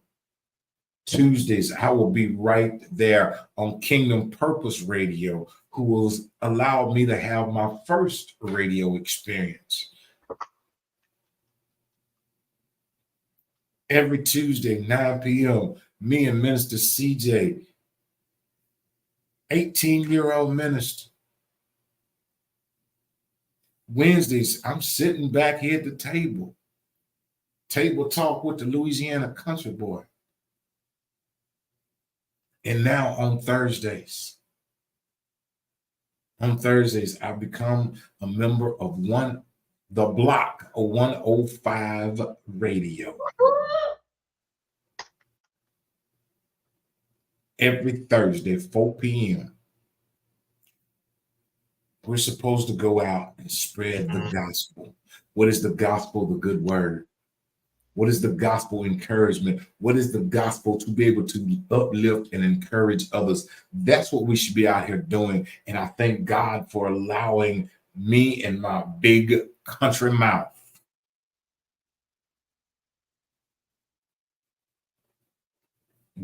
Tuesdays, I will be right there on Kingdom Purpose Radio, who will allow me to have my first radio experience. Every Tuesday, 9 p.m., me and Minister CJ, 18-year-old minister. Wednesdays, I'm sitting back here at the table. Table talk with the Louisiana Country Boy. And now on Thursdays, I become a member of The Block, a 105 Radio. Every Thursday, 4 p.m., we're supposed to go out and spread the gospel. What is the gospel? The good word. What is the gospel? Encouragement. What is the gospel? To be able to uplift and encourage others. That's what we should be out here doing. And I thank God for allowing me and my big country mouth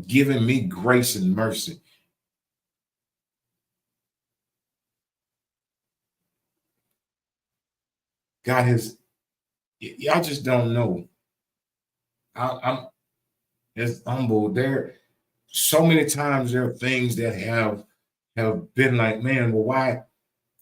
giving me grace and mercy. God has, y'all just don't know. I'm as humble. There so many times there are things that have been like, man, well, why?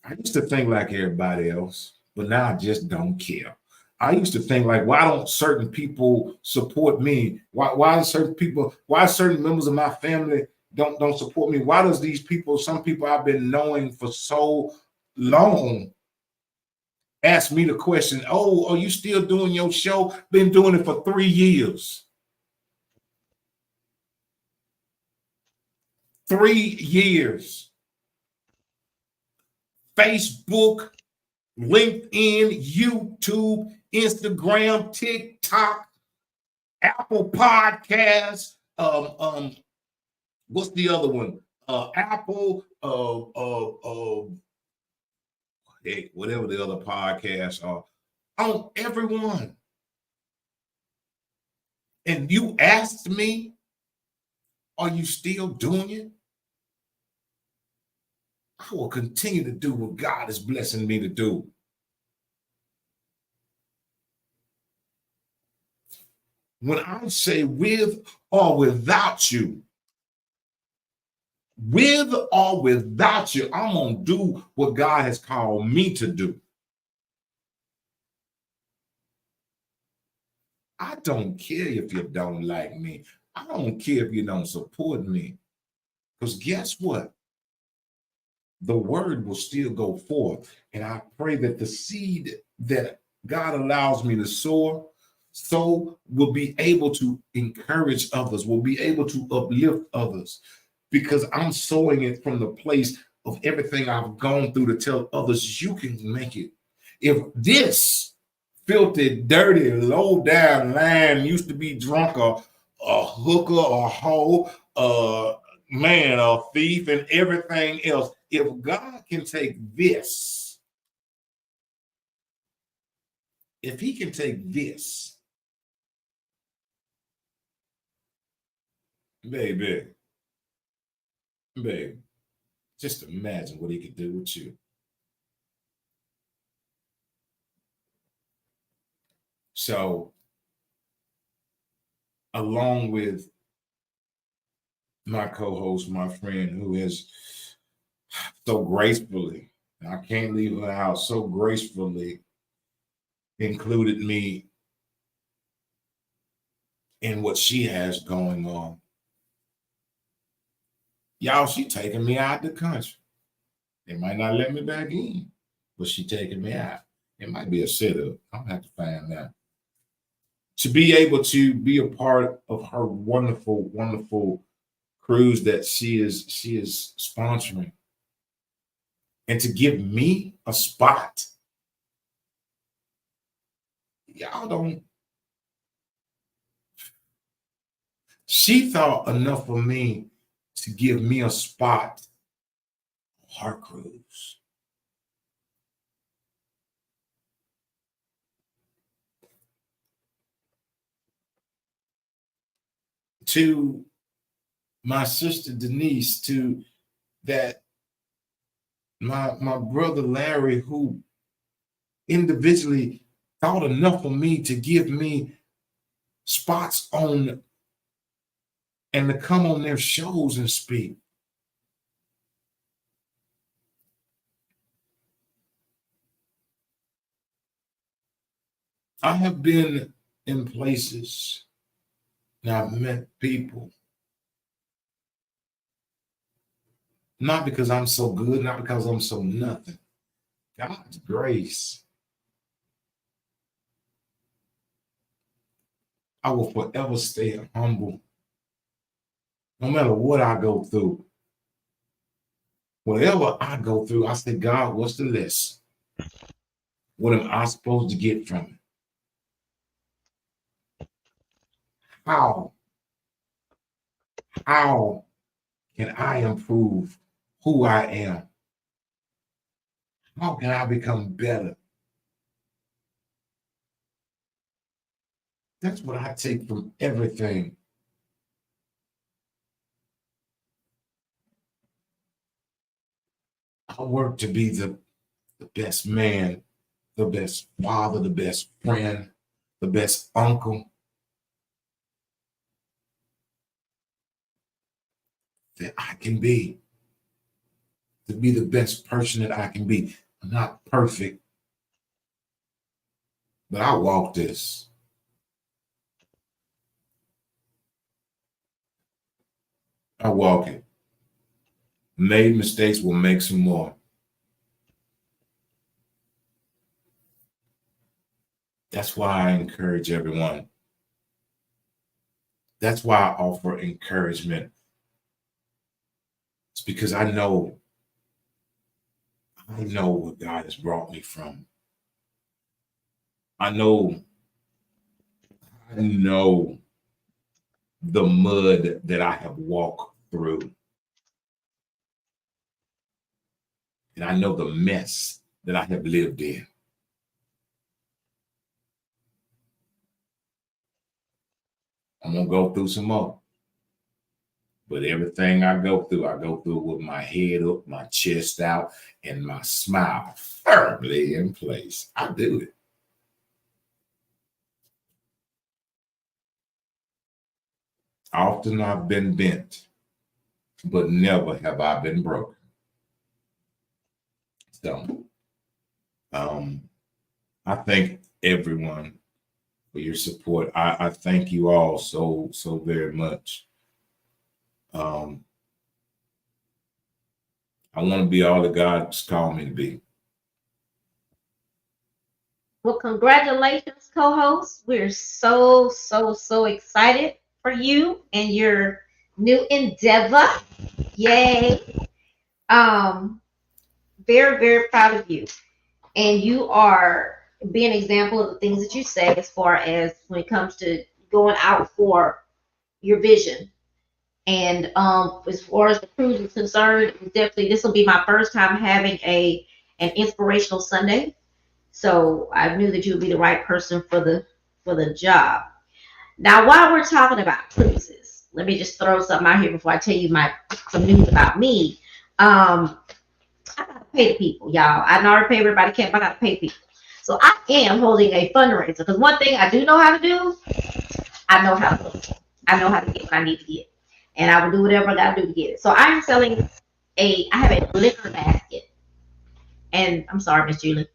I used to think like everybody else, but now I just don't care. I used to think like, why don't certain people support me? Why certain members of my family don't support me? Why does some people I've been knowing for so long ask me the question, oh, are you still doing your show? Been doing it for 3 years. 3 years. Facebook, LinkedIn, YouTube, Instagram, TikTok, Apple Podcasts, what's the other one? Apple, whatever the other podcasts are, on everyone. And you asked me, are you still doing it? I will continue to do what God is blessing me to do. When I say with or without you, I'm going to do what God has called me to do. I don't care if you don't like me. I don't care if you don't support me. Because guess what? The word will still go forth. And I pray that the seed that God allows me to sow will be able to encourage others, will be able to uplift others, because I'm sowing it from the place of everything I've gone through to tell others you can make it. If this filthy, dirty, low down lamb used to be drunk, a hooker, a hoe, man, a thief, and everything else, if God can take this, if he can take this, baby, just imagine what he could do with you. So, along with my co-host, my friend, who has so gracefully, I can't leave her out, so gracefully included me in what she has going on. Y'all, she taking me out the country. They might not let me back in, but she taking me out. It might be a setup. I'll have to find out. To be able to be a part of her wonderful, wonderful cruise that she is sponsoring, and to give me a spot. Y'all don't. She thought enough of me to give me a spot on her cruise. To my sister Denise, to that my brother Larry, who individually thought enough of me to give me spots on and to come on their shows and speak. I have been in places and I've met people, not because I'm so good, not because I'm so nothing. God's grace. I will forever stay humble. No matter what I go through. Whatever I go through, I say, God, what's the lesson? What am I supposed to get from it? How can I improve who I am? How can I become better? That's what I take from everything. I work to be the best man, the best father, the best friend, the best uncle that I can be. To be the best person that I can be. I'm not perfect, But I walk this. I walk it. Made mistakes, will make some more. That's why I encourage everyone. That's why I offer encouragement. It's because I know where God has brought me from. I know the mud that I have walked through. And I know the mess that I have lived in. I'm going to go through some more. But everything I go through with my head up, my chest out, and my smile firmly in place. I do it. Often I've been bent, but never have I been broken. So, I thank everyone for your support. I thank you all so very much. I want to be all that God's called me to be. Well, congratulations, co-host. We're so excited for you and your new endeavor. Yay. Very proud of you. And you are being an example of the things that you say as far as when it comes to going out for your vision. And as far as the cruise is concerned, definitely this will be my first time having an inspirational Sunday. So I knew that you would be the right person for the job. Now, while we're talking about cruises, let me just throw something out here before I tell you some news about me. I gotta pay the people, y'all. I know I pay everybody, but I gotta pay people. So I am holding a fundraiser because one thing I do know how to do, I know how to look. I know how to get what I need to get, and I will do whatever I gotta do to get it. So I'm selling I have a liquor basket, and I'm sorry, Miss Julie,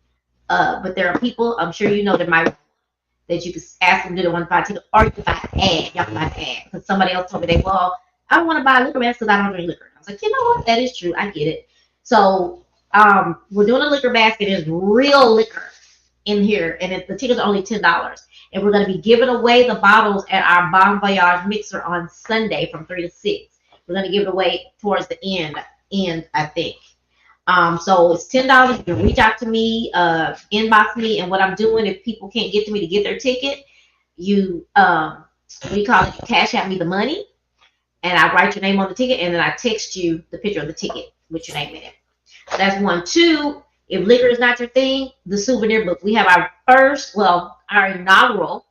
but there are people, I'm sure you know, that you can ask them to do the one buy ticket, or you can buy an ad. Y'all can buy an ad because somebody else told me I want to buy a liquor basket because I don't drink liquor. I was like, you know what? That is true. I get it. So we're doing a liquor basket. There's real liquor in here, and the tickets are only $10. And we're going to be giving away the bottles at our Bon Voyage mixer on Sunday from 3 to 6. We're going to give it away towards the end, I think. So it's $10. You can reach out to me, inbox me, and what I'm doing, if people can't get to me to get their ticket, you cash out me the money, and I write your name on the ticket, and then I text you the picture of the ticket with your name in it. So that's one. Two, if liquor is not your thing, the souvenir book. We have our inaugural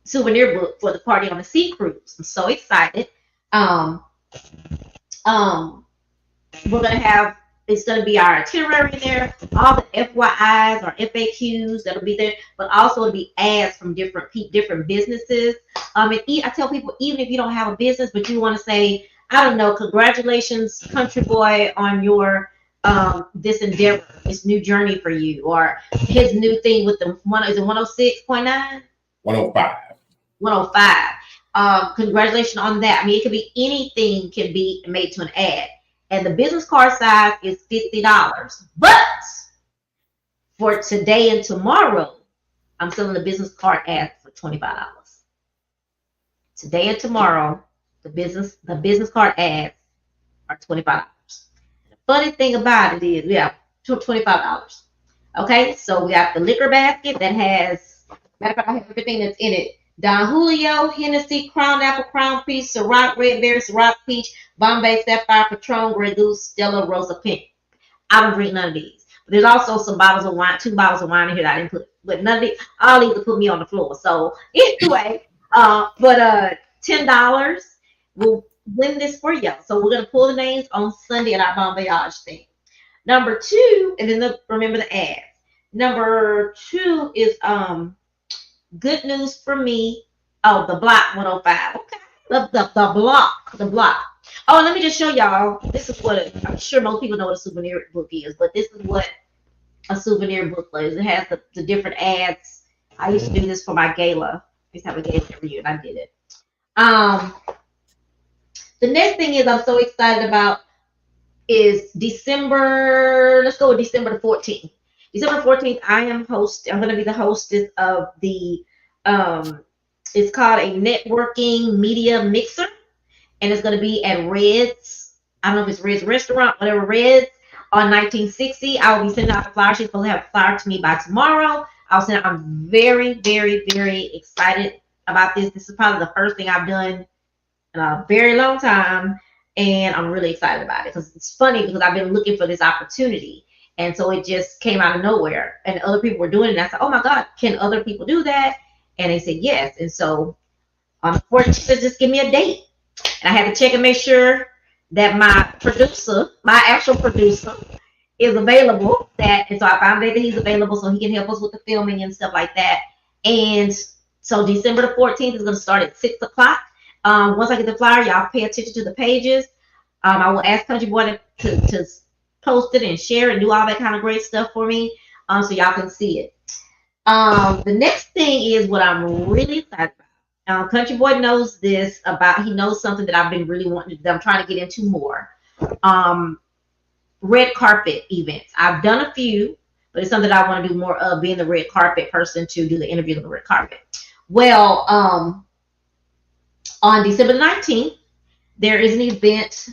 souvenir book for the Party on the Sea cruise. I'm so excited. It's going to be our itinerary there, all the FYIs or FAQs that'll be there, but also it'll be ads from different businesses. And I tell people, even if you don't have a business, but you want to say, I don't know, congratulations, Country Boy, on your this endeavor, this new journey for you, or his new thing with the 106.9? 105. 105. Congratulations on that. I mean, it could be anything can be made to an ad. And the business card size is $50. But for today and tomorrow, I'm selling the business card ads for $25. Today and tomorrow, the business card ads are $25. The funny thing about it is we have $25. Okay, so we have the liquor basket that has, matter of fact, I have everything that's in it. Don Julio, Hennessy, Crown Apple, Crown Peach, Ciroc Red Berry, Ciroc Peach, Bombay Sapphire, Patron, Grey Goose, Stella Rosa Pink. I don't drink none of these. But there's also some bottles of wine, 2 bottles of wine in here that I didn't put. But none of these, all these will put me on the floor. So anyway, $10 will win this for y'all. So we're gonna pull the names on Sunday at our Bon Voyage thing. Number 2, and then remember the ads. Number 2 is good news for me. Oh, the Block 105. Okay. The block. Oh, let me just show y'all. This is what I'm sure most people know what a souvenir book is, but this is what a souvenir book is. It has the different ads I used to do this for my gala. I used to have a gala every year, and I did it. Um, the next thing is I'm so excited about is December. Let's go with December the 14th. December 14th, I'm going to be the hostess of the. It's called a networking media mixer, and it's going to be at Red's. I don't know if it's Red's restaurant, whatever Red's on 1960. I will be sending out the flyer. She's supposed to have a flyer to me by tomorrow. I'm very, very, very excited about this. This is probably the first thing I've done in a very long time, and I'm really excited about it because it's funny because I've been looking for this opportunity, and so it just came out of nowhere, and other people were doing it. And I said, "Oh my God, can other people do that?" And they said yes, and so unfortunately, she said, just give me a date, and I had to check and make sure that my actual producer, is available. And so I found out that he's available, so he can help us with the filming and stuff like that. And so December the 14th is going to start at 6 o'clock. Once I get the flyer, y'all pay attention to the pages. I will ask Country Boy to post it and share it and do all that kind of great stuff for me, so y'all can see it. The next thing is what I'm really excited about. Country Boy knows this about. He knows something that I've been really wanting to do. I'm trying to get into more. Red carpet events. I've done a few, but it's something that I want to do more of, being the red carpet person to do the interview on the red carpet. Well, on December 19th, there is an event.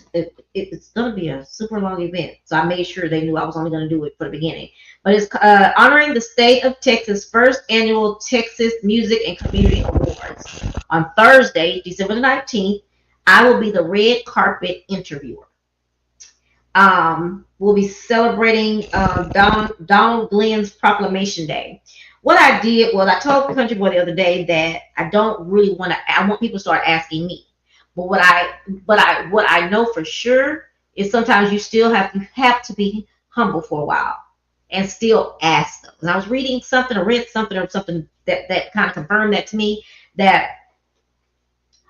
It's going to be a super long event, so I made sure they knew I was only going to do it for the beginning. But it's honoring the state of Texas' first annual Texas Music and Community Awards. On Thursday, December the 19th, I will be the red carpet interviewer. We'll be celebrating Donald Glenn's Proclamation Day. What I did was I told Country Boy the other day that I don't really want to. I want people to start asking me. But what I know for sure is sometimes you still have to be humble for a while and still ask them. And I was reading something or read something or something that kind of confirmed that to me, that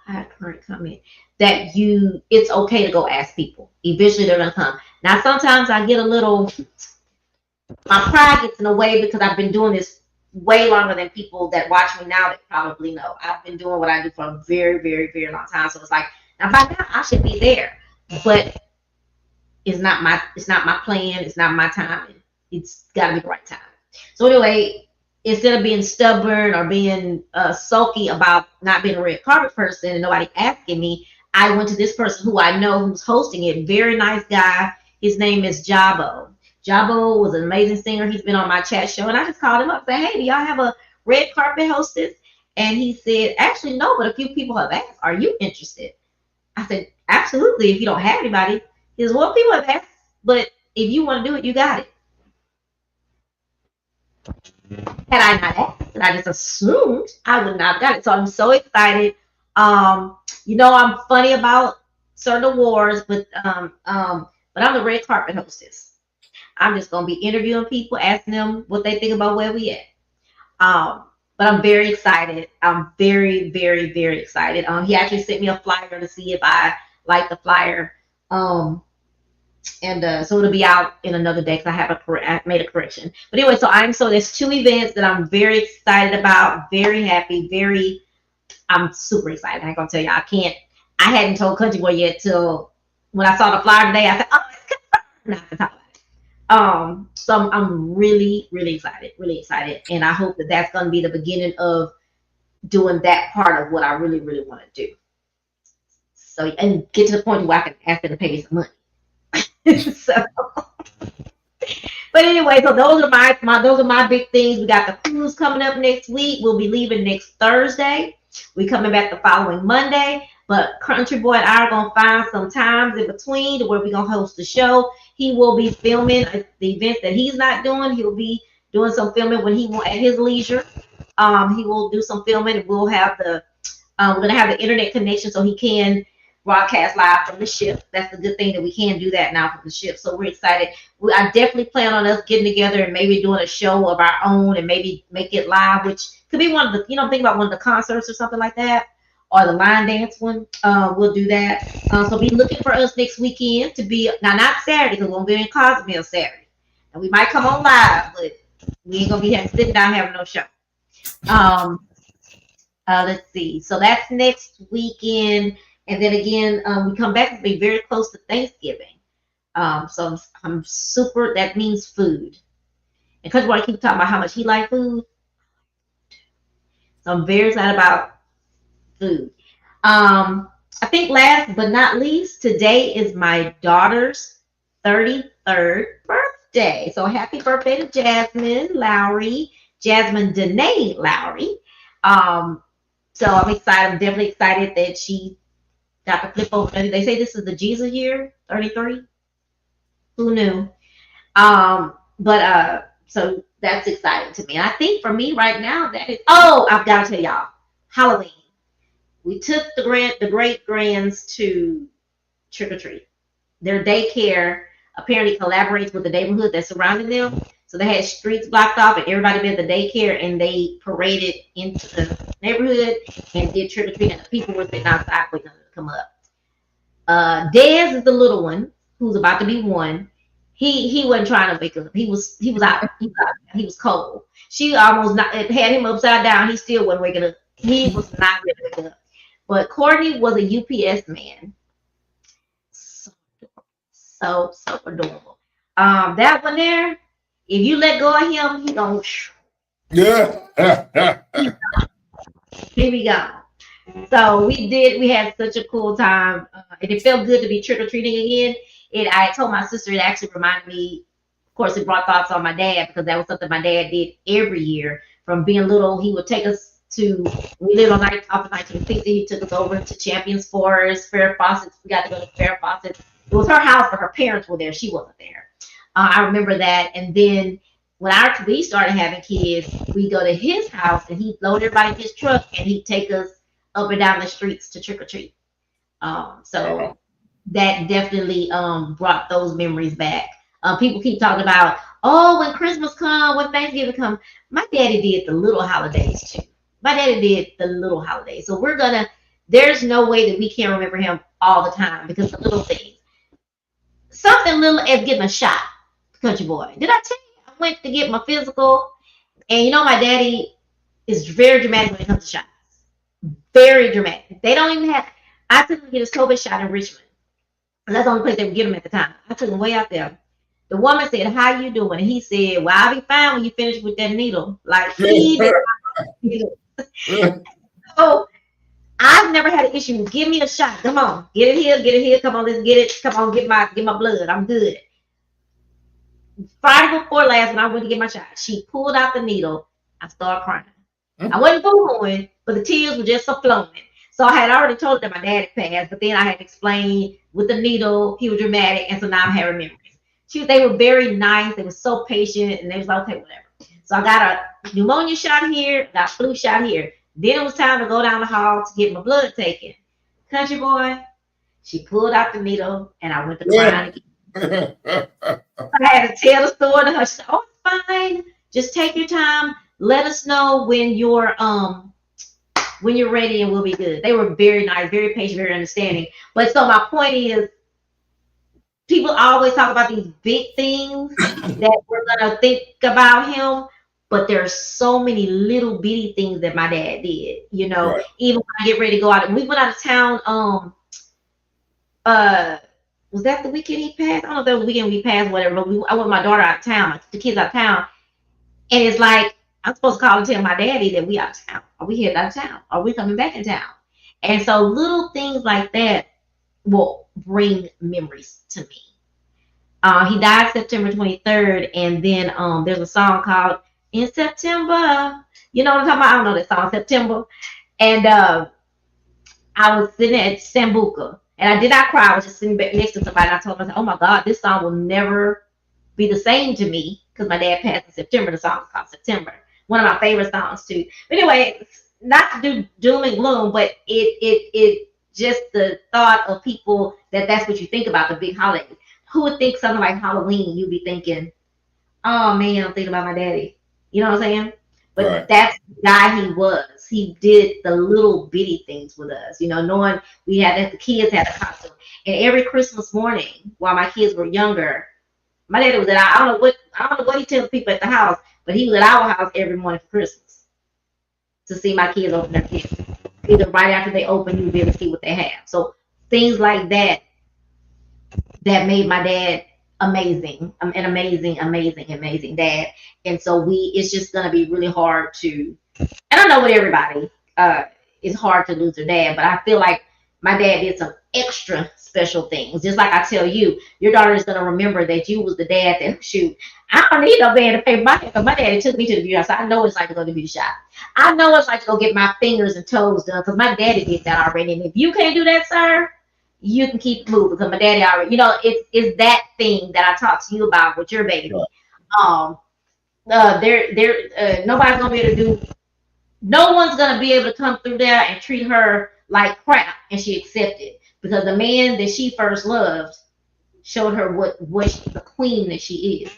I had a current comment that it's okay to go ask people. Eventually they're gonna come. Now sometimes I get a little, my pride gets in the way because I've been doing this way longer than people that watch me now that probably know. I've been doing what I do for a very, very, very long time. So it's like, now by now I should be there, but it's not my plan. It's not my time. It's got to be the right time. So anyway, instead of being stubborn or being sulky about not being a red carpet person and nobody asking me, I went to this person who I know who's hosting it. Very nice guy. His name is Jabo. Jabo was an amazing singer. He's been on my chat show, and I just called him up and said, "Hey, do y'all have a red carpet hostess?" And he said, "Actually, no, but a few people have asked. Are you interested?" I said, "Absolutely. If you don't have anybody." He says, "Well, people have asked, but if you want to do it, you got it." Had I not asked, and I just assumed, I would not have got it. So I'm so excited. I'm funny about certain awards, but I'm the red carpet hostess. I'm just gonna be interviewing people, asking them what they think about where we at. But I'm very excited. I'm very, very, very excited. He actually sent me a flyer to see if I like the flyer. So it'll be out in another day because I made a correction. But anyway, so there's two events that I'm very excited about, very happy, I'm super excited. I ain't gonna tell you, I hadn't told Country Boy yet till when I saw the flyer today. I said, "Oh, it's confirmed." Not to talk about it. So I'm really, really excited, and I hope that that's going to be the beginning of doing that part of what I really, really want to do. So, and get to the point where I can ask them to pay me some money. So, but anyway, so those are my big things. We got the cruise coming up next week. We'll be leaving next Thursday. We're coming back the following Monday. But Country Boy and I are going to find some times in between to where we're going to host the show. He will be filming the events that he's not doing. He'll be doing some filming when he will at his leisure. He will do some filming, and we'll have we're going to have the internet connection so he can broadcast live from the ship. That's the good thing, that we can do that now from the ship. So we're excited. I definitely plan on us getting together and maybe doing a show of our own and maybe make it live, which could be one of the, think about one of the concerts or something like that, or the line dance one. We'll do that. So be looking for us next weekend to be, now not Saturday, because we won't be in Cozumel Saturday. And we might come on live, but we ain't going to be sitting down having no show. Let's see. So that's next weekend, and then again, we come back to be very close to Thanksgiving. So I'm super. That means food. And Coach Boy keep talking about how much he like food. So I'm very excited about food. I think last but not least, today is my daughter's 33rd birthday. So happy birthday to Jasmine Lowry, Jasmine Danae Lowry. So I'm excited. I'm definitely excited that she got to flip over. They say this is the Jesus year, 33. Who knew? So that's exciting to me. And I think for me right now, that is. Oh, I've got to tell y'all, Halloween. We took the great grands to trick or treat. Their daycare apparently collaborates with the neighborhood that's surrounding them. So they had streets blocked off, and everybody been at the daycare, and they paraded into the neighborhood and did trick or treat. And the people were sitting outside waiting to come up. Dez is the little one who's about to be 1. He wasn't trying to wake up. He was out. He was cold. She almost had him upside down. He still wasn't waking up. He was not ready to wake up. But Courtney was a UPS man. So adorable. That one there, if you let go of him, he gonna Yeah. here we go. So we had such a cool time, and it felt good to be trick or treating again. I told my sister, it actually reminded me. Of course, it brought thoughts on my dad, because that was something my dad did every year. From being little, he would take us to. We lived on off of 1960. He took us over to Champions Forest, Farrah Fawcett's. We got to go to Farrah Fawcett's. It was her house, but her parents were there. She wasn't there. I remember that. And then when we started having kids, we go to his house, and he'd load everybody in his truck, and he'd take us up and down the streets to trick or treat. So that definitely brought those memories back. People keep talking about, oh, when Christmas come, when Thanksgiving come. My daddy did the little holidays too. My daddy did the little holidays. So there's no way that we can't remember him all the time, because the little things. Something little as getting a shot, country boy. Did I tell you I went to get my physical? And you know my daddy is very dramatic when it comes to shots. Very dramatic. They don't even have. I took him to get his COVID shot in Richmond. And that's the only place they would get him at the time. I took him way out there. The woman said, "How you doing?" And he said, "Well, I'll be fine when you finish with that needle." Like he did. So I've never had an issue. Give me a shot. Come on, get it here. Come on, let's get it. Come on, get my blood. I'm good. Friday before last, when I went to get my shot, she pulled out the needle. I started crying. I wasn't booing, but the tears were just so flowing. So I had already told her that my dad had passed, but then I had explained with the needle, he was dramatic, and so now I'm having memories. They were very nice. They were so patient, and they was like, okay, whatever. So I got a pneumonia shot here, got a flu shot here. Then it was time to go down the hall to get my blood taken. Country boy, she pulled out the needle, and I went to crying again. I had to tell the story to her. She said, "Oh, it's fine. Just take your time. Let us know when you're ready, and we'll be good." They were very nice, very patient, very understanding. But so my point is, people always talk about these big things that we're gonna think about him, but there's so many little bitty things that my dad did. You know, right. Even when I get ready to go out, we went out of town. Was that the weekend he passed? I don't know if that was the weekend we passed, whatever. But I went with my daughter out of town, the kids out of town, and it's like I'm supposed to call and tell my daddy that we out of town. Are we headed out of town? Are we coming back in town? And so little things like that will bring memories to me. He died September 23rd, and then there's a song called "In September." You know what I'm talking about? I don't know that song, September. And I was sitting at Sambuca, and I did not cry. I was just sitting back next to somebody, and I told myself, "Oh my God, this song will never be the same to me," because my dad passed in September. The song is called September. One of my favorite songs too. But anyway, not to do doom and gloom, but it just the thought of people that's what you think about, the big holidays. Who would think something like Halloween? You'd be thinking, "Oh man, I'm thinking about my daddy." You know what I'm saying? But right. That's the guy he was. He did the little bitty things with us. You know, knowing the kids had a costume, and every Christmas morning while my kids were younger, my daddy was at. I don't know what he tells people at the house, but he was at our house every morning for Christmas. to see my kids open their gifts. Either right after they open, you'll be able to see what they have. So things like that made my dad amazing, an amazing dad. And so it's just gonna be really hard to, and I know with everybody, it's hard to lose their dad, but I feel like my dad did some extra special things. Just like I tell you, your daughter is gonna remember that you was the dad that, shoot, I don't need no man to pay my hair because my daddy took me to the beauty shop. So I know it's like to go to the beauty shop. I know it's like to go get my fingers and toes done because my daddy did that already. And if you can't do that, sir, you can keep moving because my daddy already, it's that thing that I talked to you about with your baby. Nobody's gonna be able to do. No one's gonna be able to come through there and treat her like crap, and she accepted because the man that she first loved showed her what the queen that she is.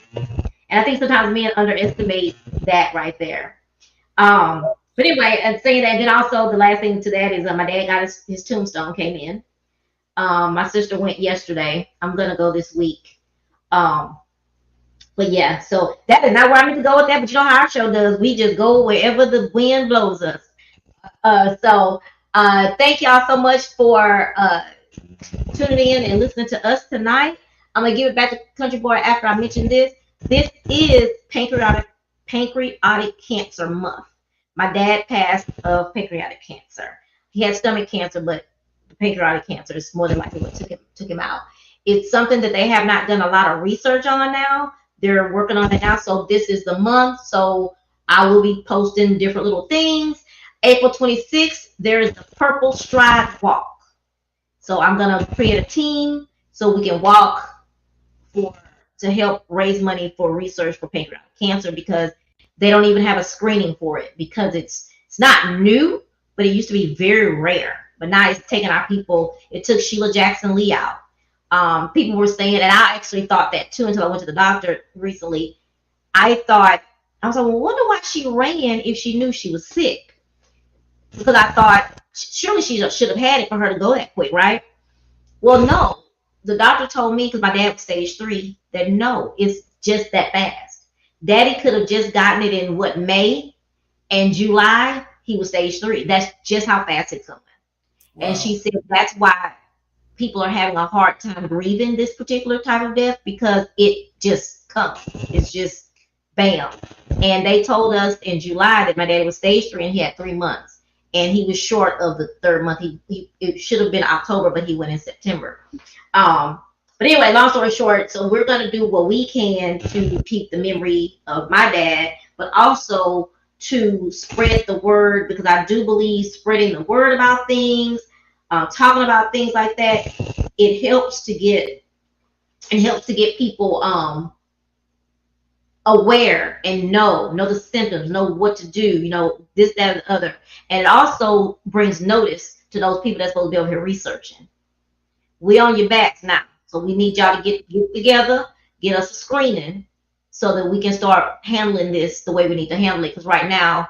And I think sometimes men underestimate that right there. But anyway, and saying that, and then also the last thing to that is my dad got his tombstone came in. My sister went yesterday. I'm gonna go this week. But yeah, so that is not where I need to go with that. But you know how our show does. We just go wherever the wind blows us. So thank y'all so much for tuning in and listening to us tonight. I'm gonna give it back to Country Boy after I mention this. This is pancreatic cancer month. My dad passed of pancreatic cancer. He had stomach cancer, but pancreatic cancer is more than likely what took him out. It's something that they have not done a lot of research on now. They're working on it now. So this is the month. So I will be posting different little things. April 26th, there is the Purple Stride Walk. So I'm going to create a team so we can walk to help raise money for research for pancreatic cancer because they don't even have a screening for it because it's not new, but it used to be very rare. But now it's taking our people. It took Sheila Jackson Lee out. People were saying, and I actually thought that too until I went to the doctor recently. I was like, well, wonder why she ran if she knew she was sick. Because I thought, surely she should have had it for her to go that quick, right? Well, no. The doctor told me, because my dad was stage 3, that no, it's just that fast. Daddy could have just gotten it in, May and July, he was stage 3. That's just how fast it's coming. Wow. And she said that's why people are having a hard time grieving this particular type of death because it just comes. It's just bam. And they told us in July that my daddy was stage 3 and he had 3 months. And he was short of the 3rd month. It should have been October, but he went in September. But anyway, long story short, so we're going to do what we can to keep the memory of my dad, but also to spread the word because I do believe spreading the word about things, talking about things like that, it helps to get people aware and know the symptoms, know what to do, this, that, and the other. And it also brings notice to those people that's supposed to be over here researching. We on your backs now. So we need y'all to get together, get us a screening so that we can start handling this the way we need to handle it. Because right now,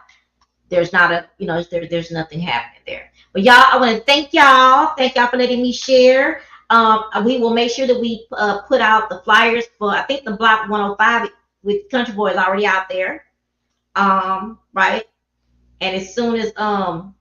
there's not there's nothing happening there. But y'all, I want to thank y'all. Thank y'all for letting me share. We will make sure that we put out the flyers for, I think the Block 105 with Country Boy is already out there. Right. And as soon as what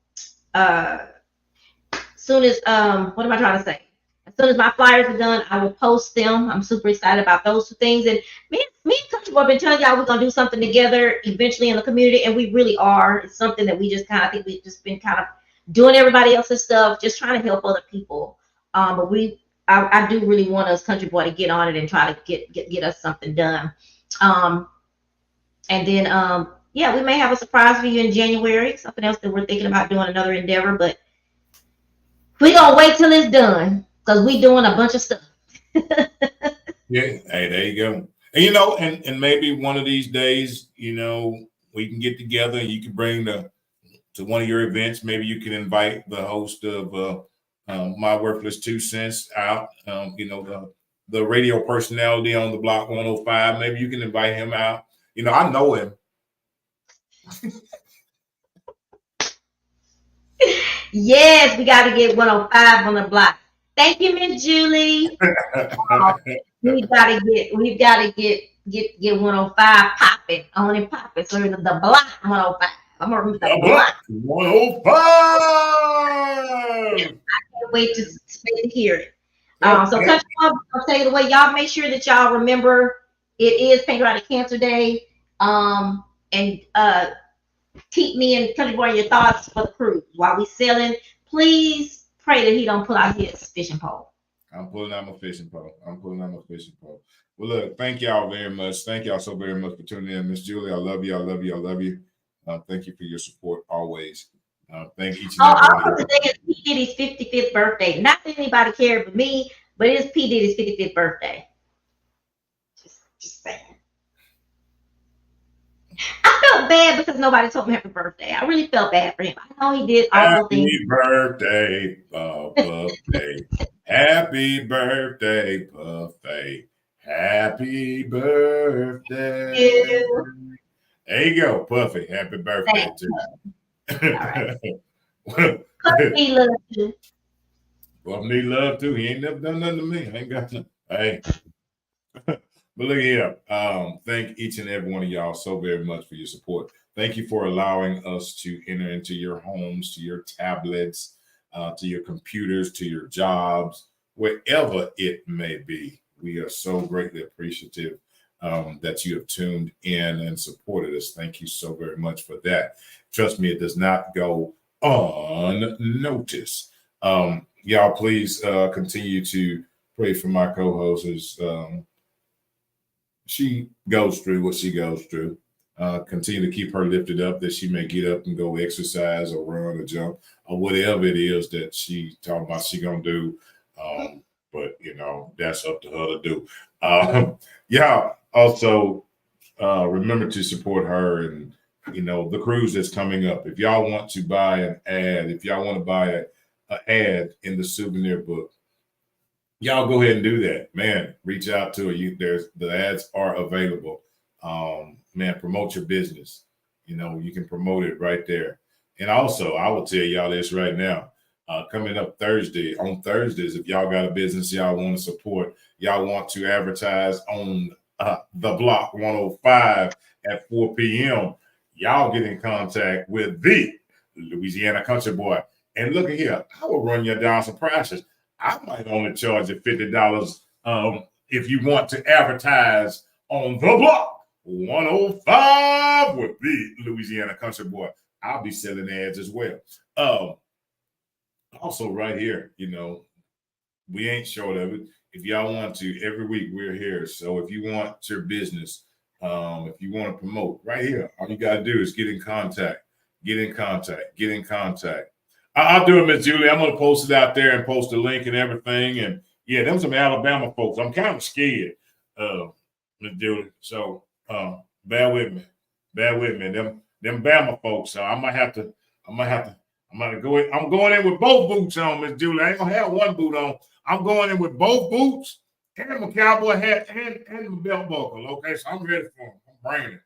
am I trying to say? As soon as my flyers are done, I will post them. I'm super excited about those 2 things. And me and Country Boy have been telling y'all we're going to do something together eventually in the community. And we really are. It's something that we just kind of think we've just been kind of doing everybody else's stuff, just trying to help other people. But I do really want us, Country Boy, to get on it and try to get us something done. And then, yeah, we may have a surprise for you in January. Something else that we're thinking about doing, another endeavor. But we're going to wait till it's done. Because we doing a bunch of stuff. Yeah, hey, there you go. And and maybe one of these days, we can get together and you can bring to one of your events. Maybe you can invite the host of My Worthless 2 Cents out. The radio personality on the Block 105. Maybe you can invite him out. I know him. Yes, we got to get 105 on the block. Thank you, Miss Julie. We've got to get 105 popping, on and popping. So the Block 105. I'm gonna remember The the Block block. 105. Can't wait to hear it. Yep, So yep. Country Boy, I'll tell you the way. Y'all make sure that y'all remember it is Patriotic Cancer Day. And keep me and Country Boy in your thoughts for the cruise while we sailing. Please pray that he don't pull out his fishing pole. I'm pulling out my fishing pole. Well, look, thank y'all very much. Thank y'all so very much for tuning in. Miss Julie, I love you. I love you. I love you. Thank you for your support always. Thank each and every one of Also, you. today is P. Diddy's 55th birthday. Not that anybody cared but me, but it is P. Diddy's 55th birthday. Just saying. I felt bad because nobody told me happy birthday. I really felt bad for him. I know he did all the things. Happy birthday, Buffet. Happy birthday, Buffet. Happy birthday. There you go, Puffy. Happy birthday to you. All right. Puffy loves you. Well, need love too. He ain't never done nothing to me. I ain't got nothing. Hey. But look here. Thank each and every one of y'all so very much for your support. Thank you for allowing us to enter into your homes, to your tablets, to your computers, to your jobs, wherever it may be. We are so greatly appreciative that you have tuned in and supported us. Thank you so very much for that. Trust me, it does not go unnoticed. Y'all, please continue to pray for my co-hosts. She goes through what she goes through. Continue to keep her lifted up that she may get up and go exercise or run or jump or whatever it is that she talking about she gonna do. But you know, that's up to her to do. Yeah. Also, remember to support her and you know the cruise that's coming up. If y'all want to buy an ad, if y'all want to buy an ad in the souvenir book, y'all go ahead and do that, man. Reach out to her. The ads are available. Man, promote your business. You know, you can promote it right there. And also, I will tell y'all this right now. Coming up on Thursdays, if y'all got a business y'all want to support, y'all want to advertise on the Block 105 at 4 p.m., y'all get in contact with the Louisiana Country Boy. And look at here, I will run you down some prices. I might only charge you $50 if you want to advertise on the Block 105 with the Louisiana Country Boy. I'll be selling ads as well. Also, right here, you know, we ain't short of it. If y'all want to, every week we're here. So if you want your business, if you want to promote, right here, all you got to do is get in contact. I'll do it, Miss Julie. I'm going to post it out there and post a link and everything. And yeah, them some Alabama folks. I'm kind of scared, Miss Julie. So bear with me. Them Bama folks. So I'm going in with both boots on, Miss Julie. I ain't gonna have one boot on. I'm going in with both boots and my cowboy hat and my belt buckle. Okay, so I'm ready for them. I'm bringing it.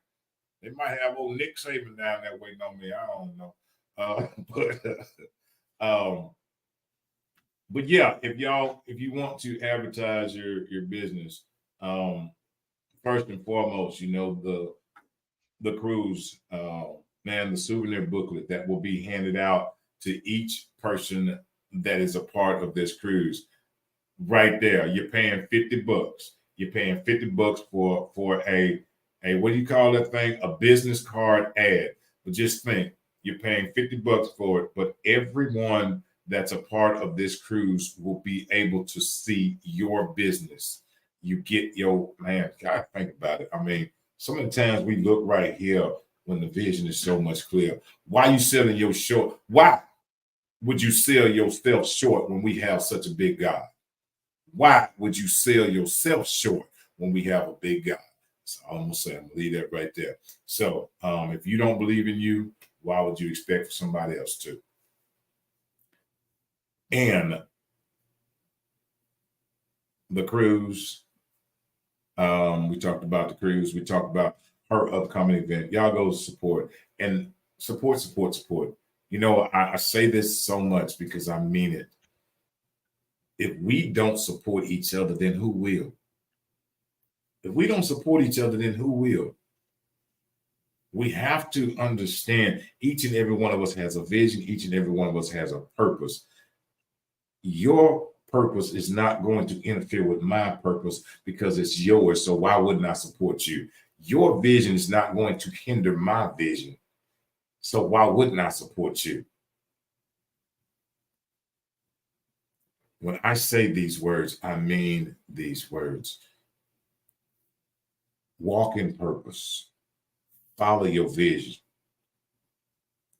They might have old Nick Saban down there waiting on me. I don't know. But yeah, if you want to advertise your business, first and foremost, you know, the cruise, man, the souvenir booklet that will be handed out to each person that is a part of this cruise. Right there, you're paying $50. You're paying $50 for a what do you call that thing? A business card ad. But just think, you're paying $50 for it, but everyone that's a part of this cruise will be able to see your business. You get your man. Gotta think about it. I mean, so many times we look right here when the vision is so much clearer. Why you selling your short? Why would you sell yourself short when we have such a big God? Why would you sell yourself short when we have a big God? So I'm gonna say, I'm gonna leave that right there. So if you don't believe in you, why would you expect for somebody else to? And the cruise, we talked about the cruise. We talked about her upcoming event. Y'all go support and support. You know, I say this so much because I mean it. If we don't support each other, then who will? If we don't support each other, then who will? We have to understand each and every one of us has a vision. Each and every one of us has a purpose. Your purpose is not going to interfere with my purpose because it's yours. So why wouldn't I support you? Your vision is not going to hinder my vision. So why wouldn't I support you? When I say these words, I mean these words. Walk in purpose. Follow your vision.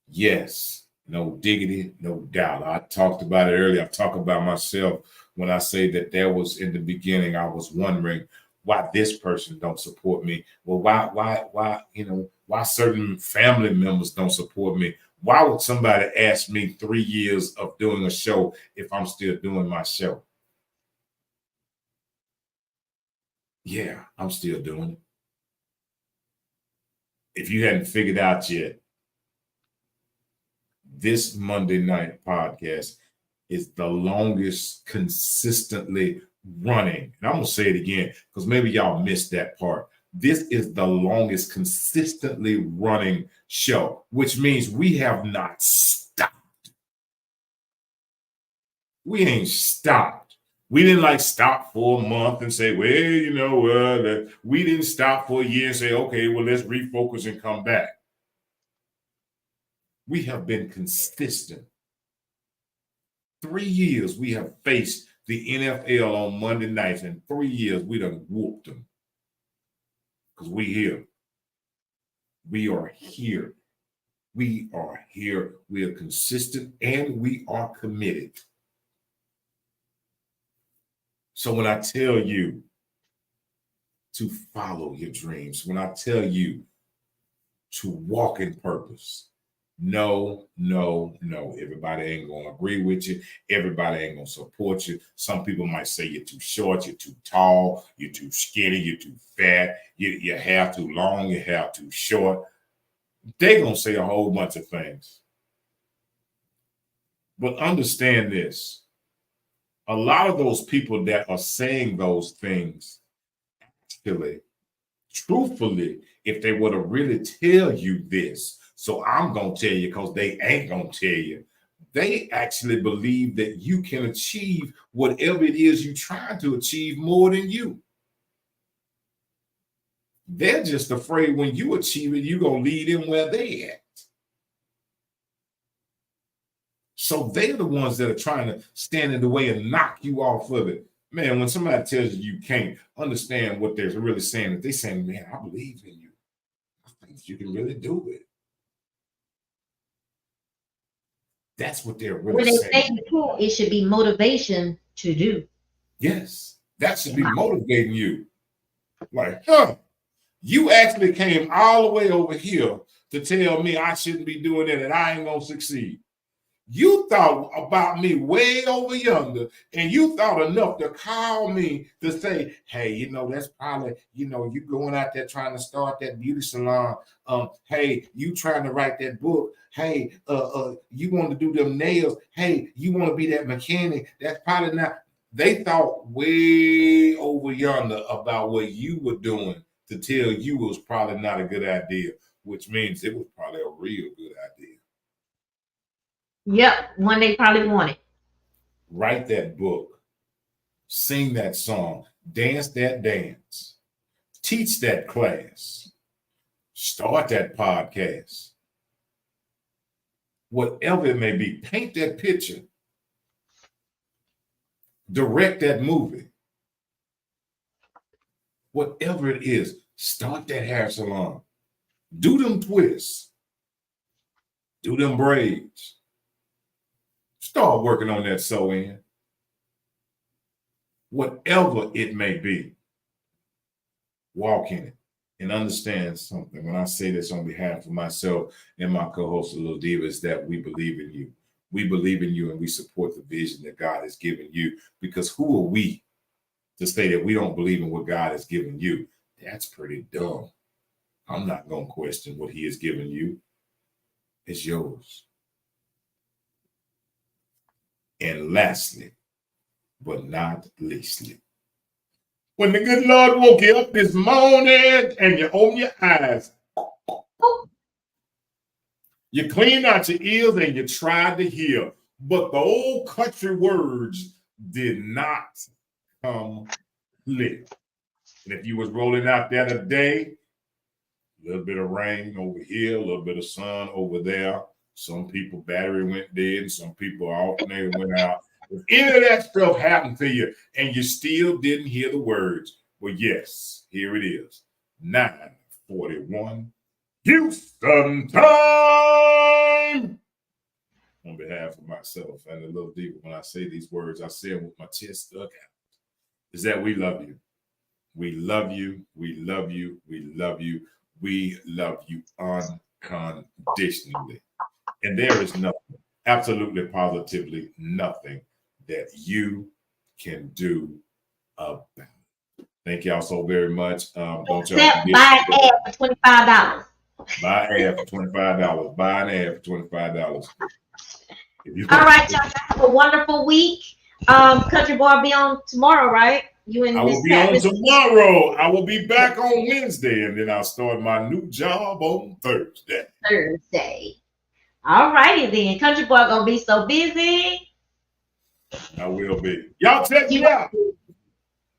Yes, no diggity, no doubt. I talked about it earlier. I talk about myself when I say that there was in the beginning, I was wondering why this person don't support me. Well, why certain family members don't support me? Why would somebody ask me 3 years of doing a show if I'm still doing my show? Yeah, I'm still doing it. If you hadn't figured out yet, this Monday night podcast is the longest consistently running. And I'm going to say it again because maybe y'all missed that part. This is the longest consistently running show, which means we have not stopped. We ain't stopped. We didn't stop for a month and say, well, we didn't stop for a year and say, okay, well, let's refocus and come back. We have been consistent. 3 years we have faced the NFL on Monday nights, and 3 years we done whooped them. Because we here. We are here. We are here. We are consistent and we are committed. So when I tell you to follow your dreams, when I tell you to walk in purpose, no. Everybody ain't going to agree with you. Everybody ain't going to support you. Some people might say you're too short, you're too tall, you're too skinny, you're too fat, your hair too long, your hair too short. They're going to say a whole bunch of things. But understand this. A lot of those people that are saying those things, actually, truthfully, if they were to really tell you this, so I'm going to tell you because they ain't going to tell you, they actually believe that you can achieve whatever it is you're trying to achieve more than you. They're just afraid when you achieve it, you're going to lead them where they at. So they're the ones that are trying to stand in the way and knock you off of it. Man, when somebody tells you can't, understand what they're really saying. They're saying, man, I believe in you. I think you can really do it. That's what they're really saying. When they say it should be motivation to do. Yes, that should be motivating you. You actually came all the way over here to tell me I shouldn't be doing it and I ain't going to succeed. You thought about me way over yonder, and you thought enough to call me to say, hey, that's probably, you going out there trying to start that beauty salon. Hey, you trying to write that book. Hey, you want to do them nails. Hey, you want to be that mechanic. That's probably not. They thought way over yonder about what you were doing to tell you it was probably not a good idea, which means it was probably a real good idea. Yep, one they probably wanted. Write that book, sing that song, dance that dance, teach that class, start that podcast. Whatever it may be, paint that picture, direct that movie. Whatever it is, start that hair salon, do them twists, do them braids. Start working on that sew-in. Whatever it may be, walk in it and understand something. When I say this on behalf of myself and my co-host, Lil Diva, is that we believe in you. We believe in you and we support the vision that God has given you, because who are we to say that we don't believe in what God has given you? That's pretty dumb. I'm not going to question what he has given you. It's yours. And lastly, but not leastly, when the good Lord woke you up this morning and you open your eyes, You cleaned out your ears and you tried to hear, but the old country words did not come clear. And if you was rolling out there today, a little bit of rain over here, a little bit of sun over there. Some people battery went dead, some people alternator went out. If any of that stuff happened to you and you still didn't hear the words, well, yes, here it is. 9:41 Houston time. On behalf of myself and a little deeper, when I say these words, I say them with my chest stuck out. Is that we love you. We love you. We love you. We love you. We love you unconditionally. And there is nothing, absolutely positively nothing that you can do about it. Thank y'all so very much. Don't y'all Except buy an ad for $25. Buy an ad for $25. Buy an ad for $25. All right, y'all have a wonderful week. Country Boy will be on tomorrow, right? You and I will be on tomorrow. I will be back on Wednesday, and then I'll start my new job on Thursday. All righty then. Country Boy gonna be so busy. I will be. Y'all check me out.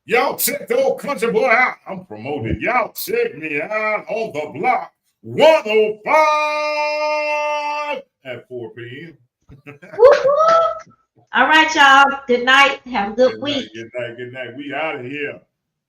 Y'all check the old Country Boy out. I'm promoted. Y'all check me out on the block 105 at 4 p.m. All right, y'all. Good night. Have a good week. Good night. We out of here.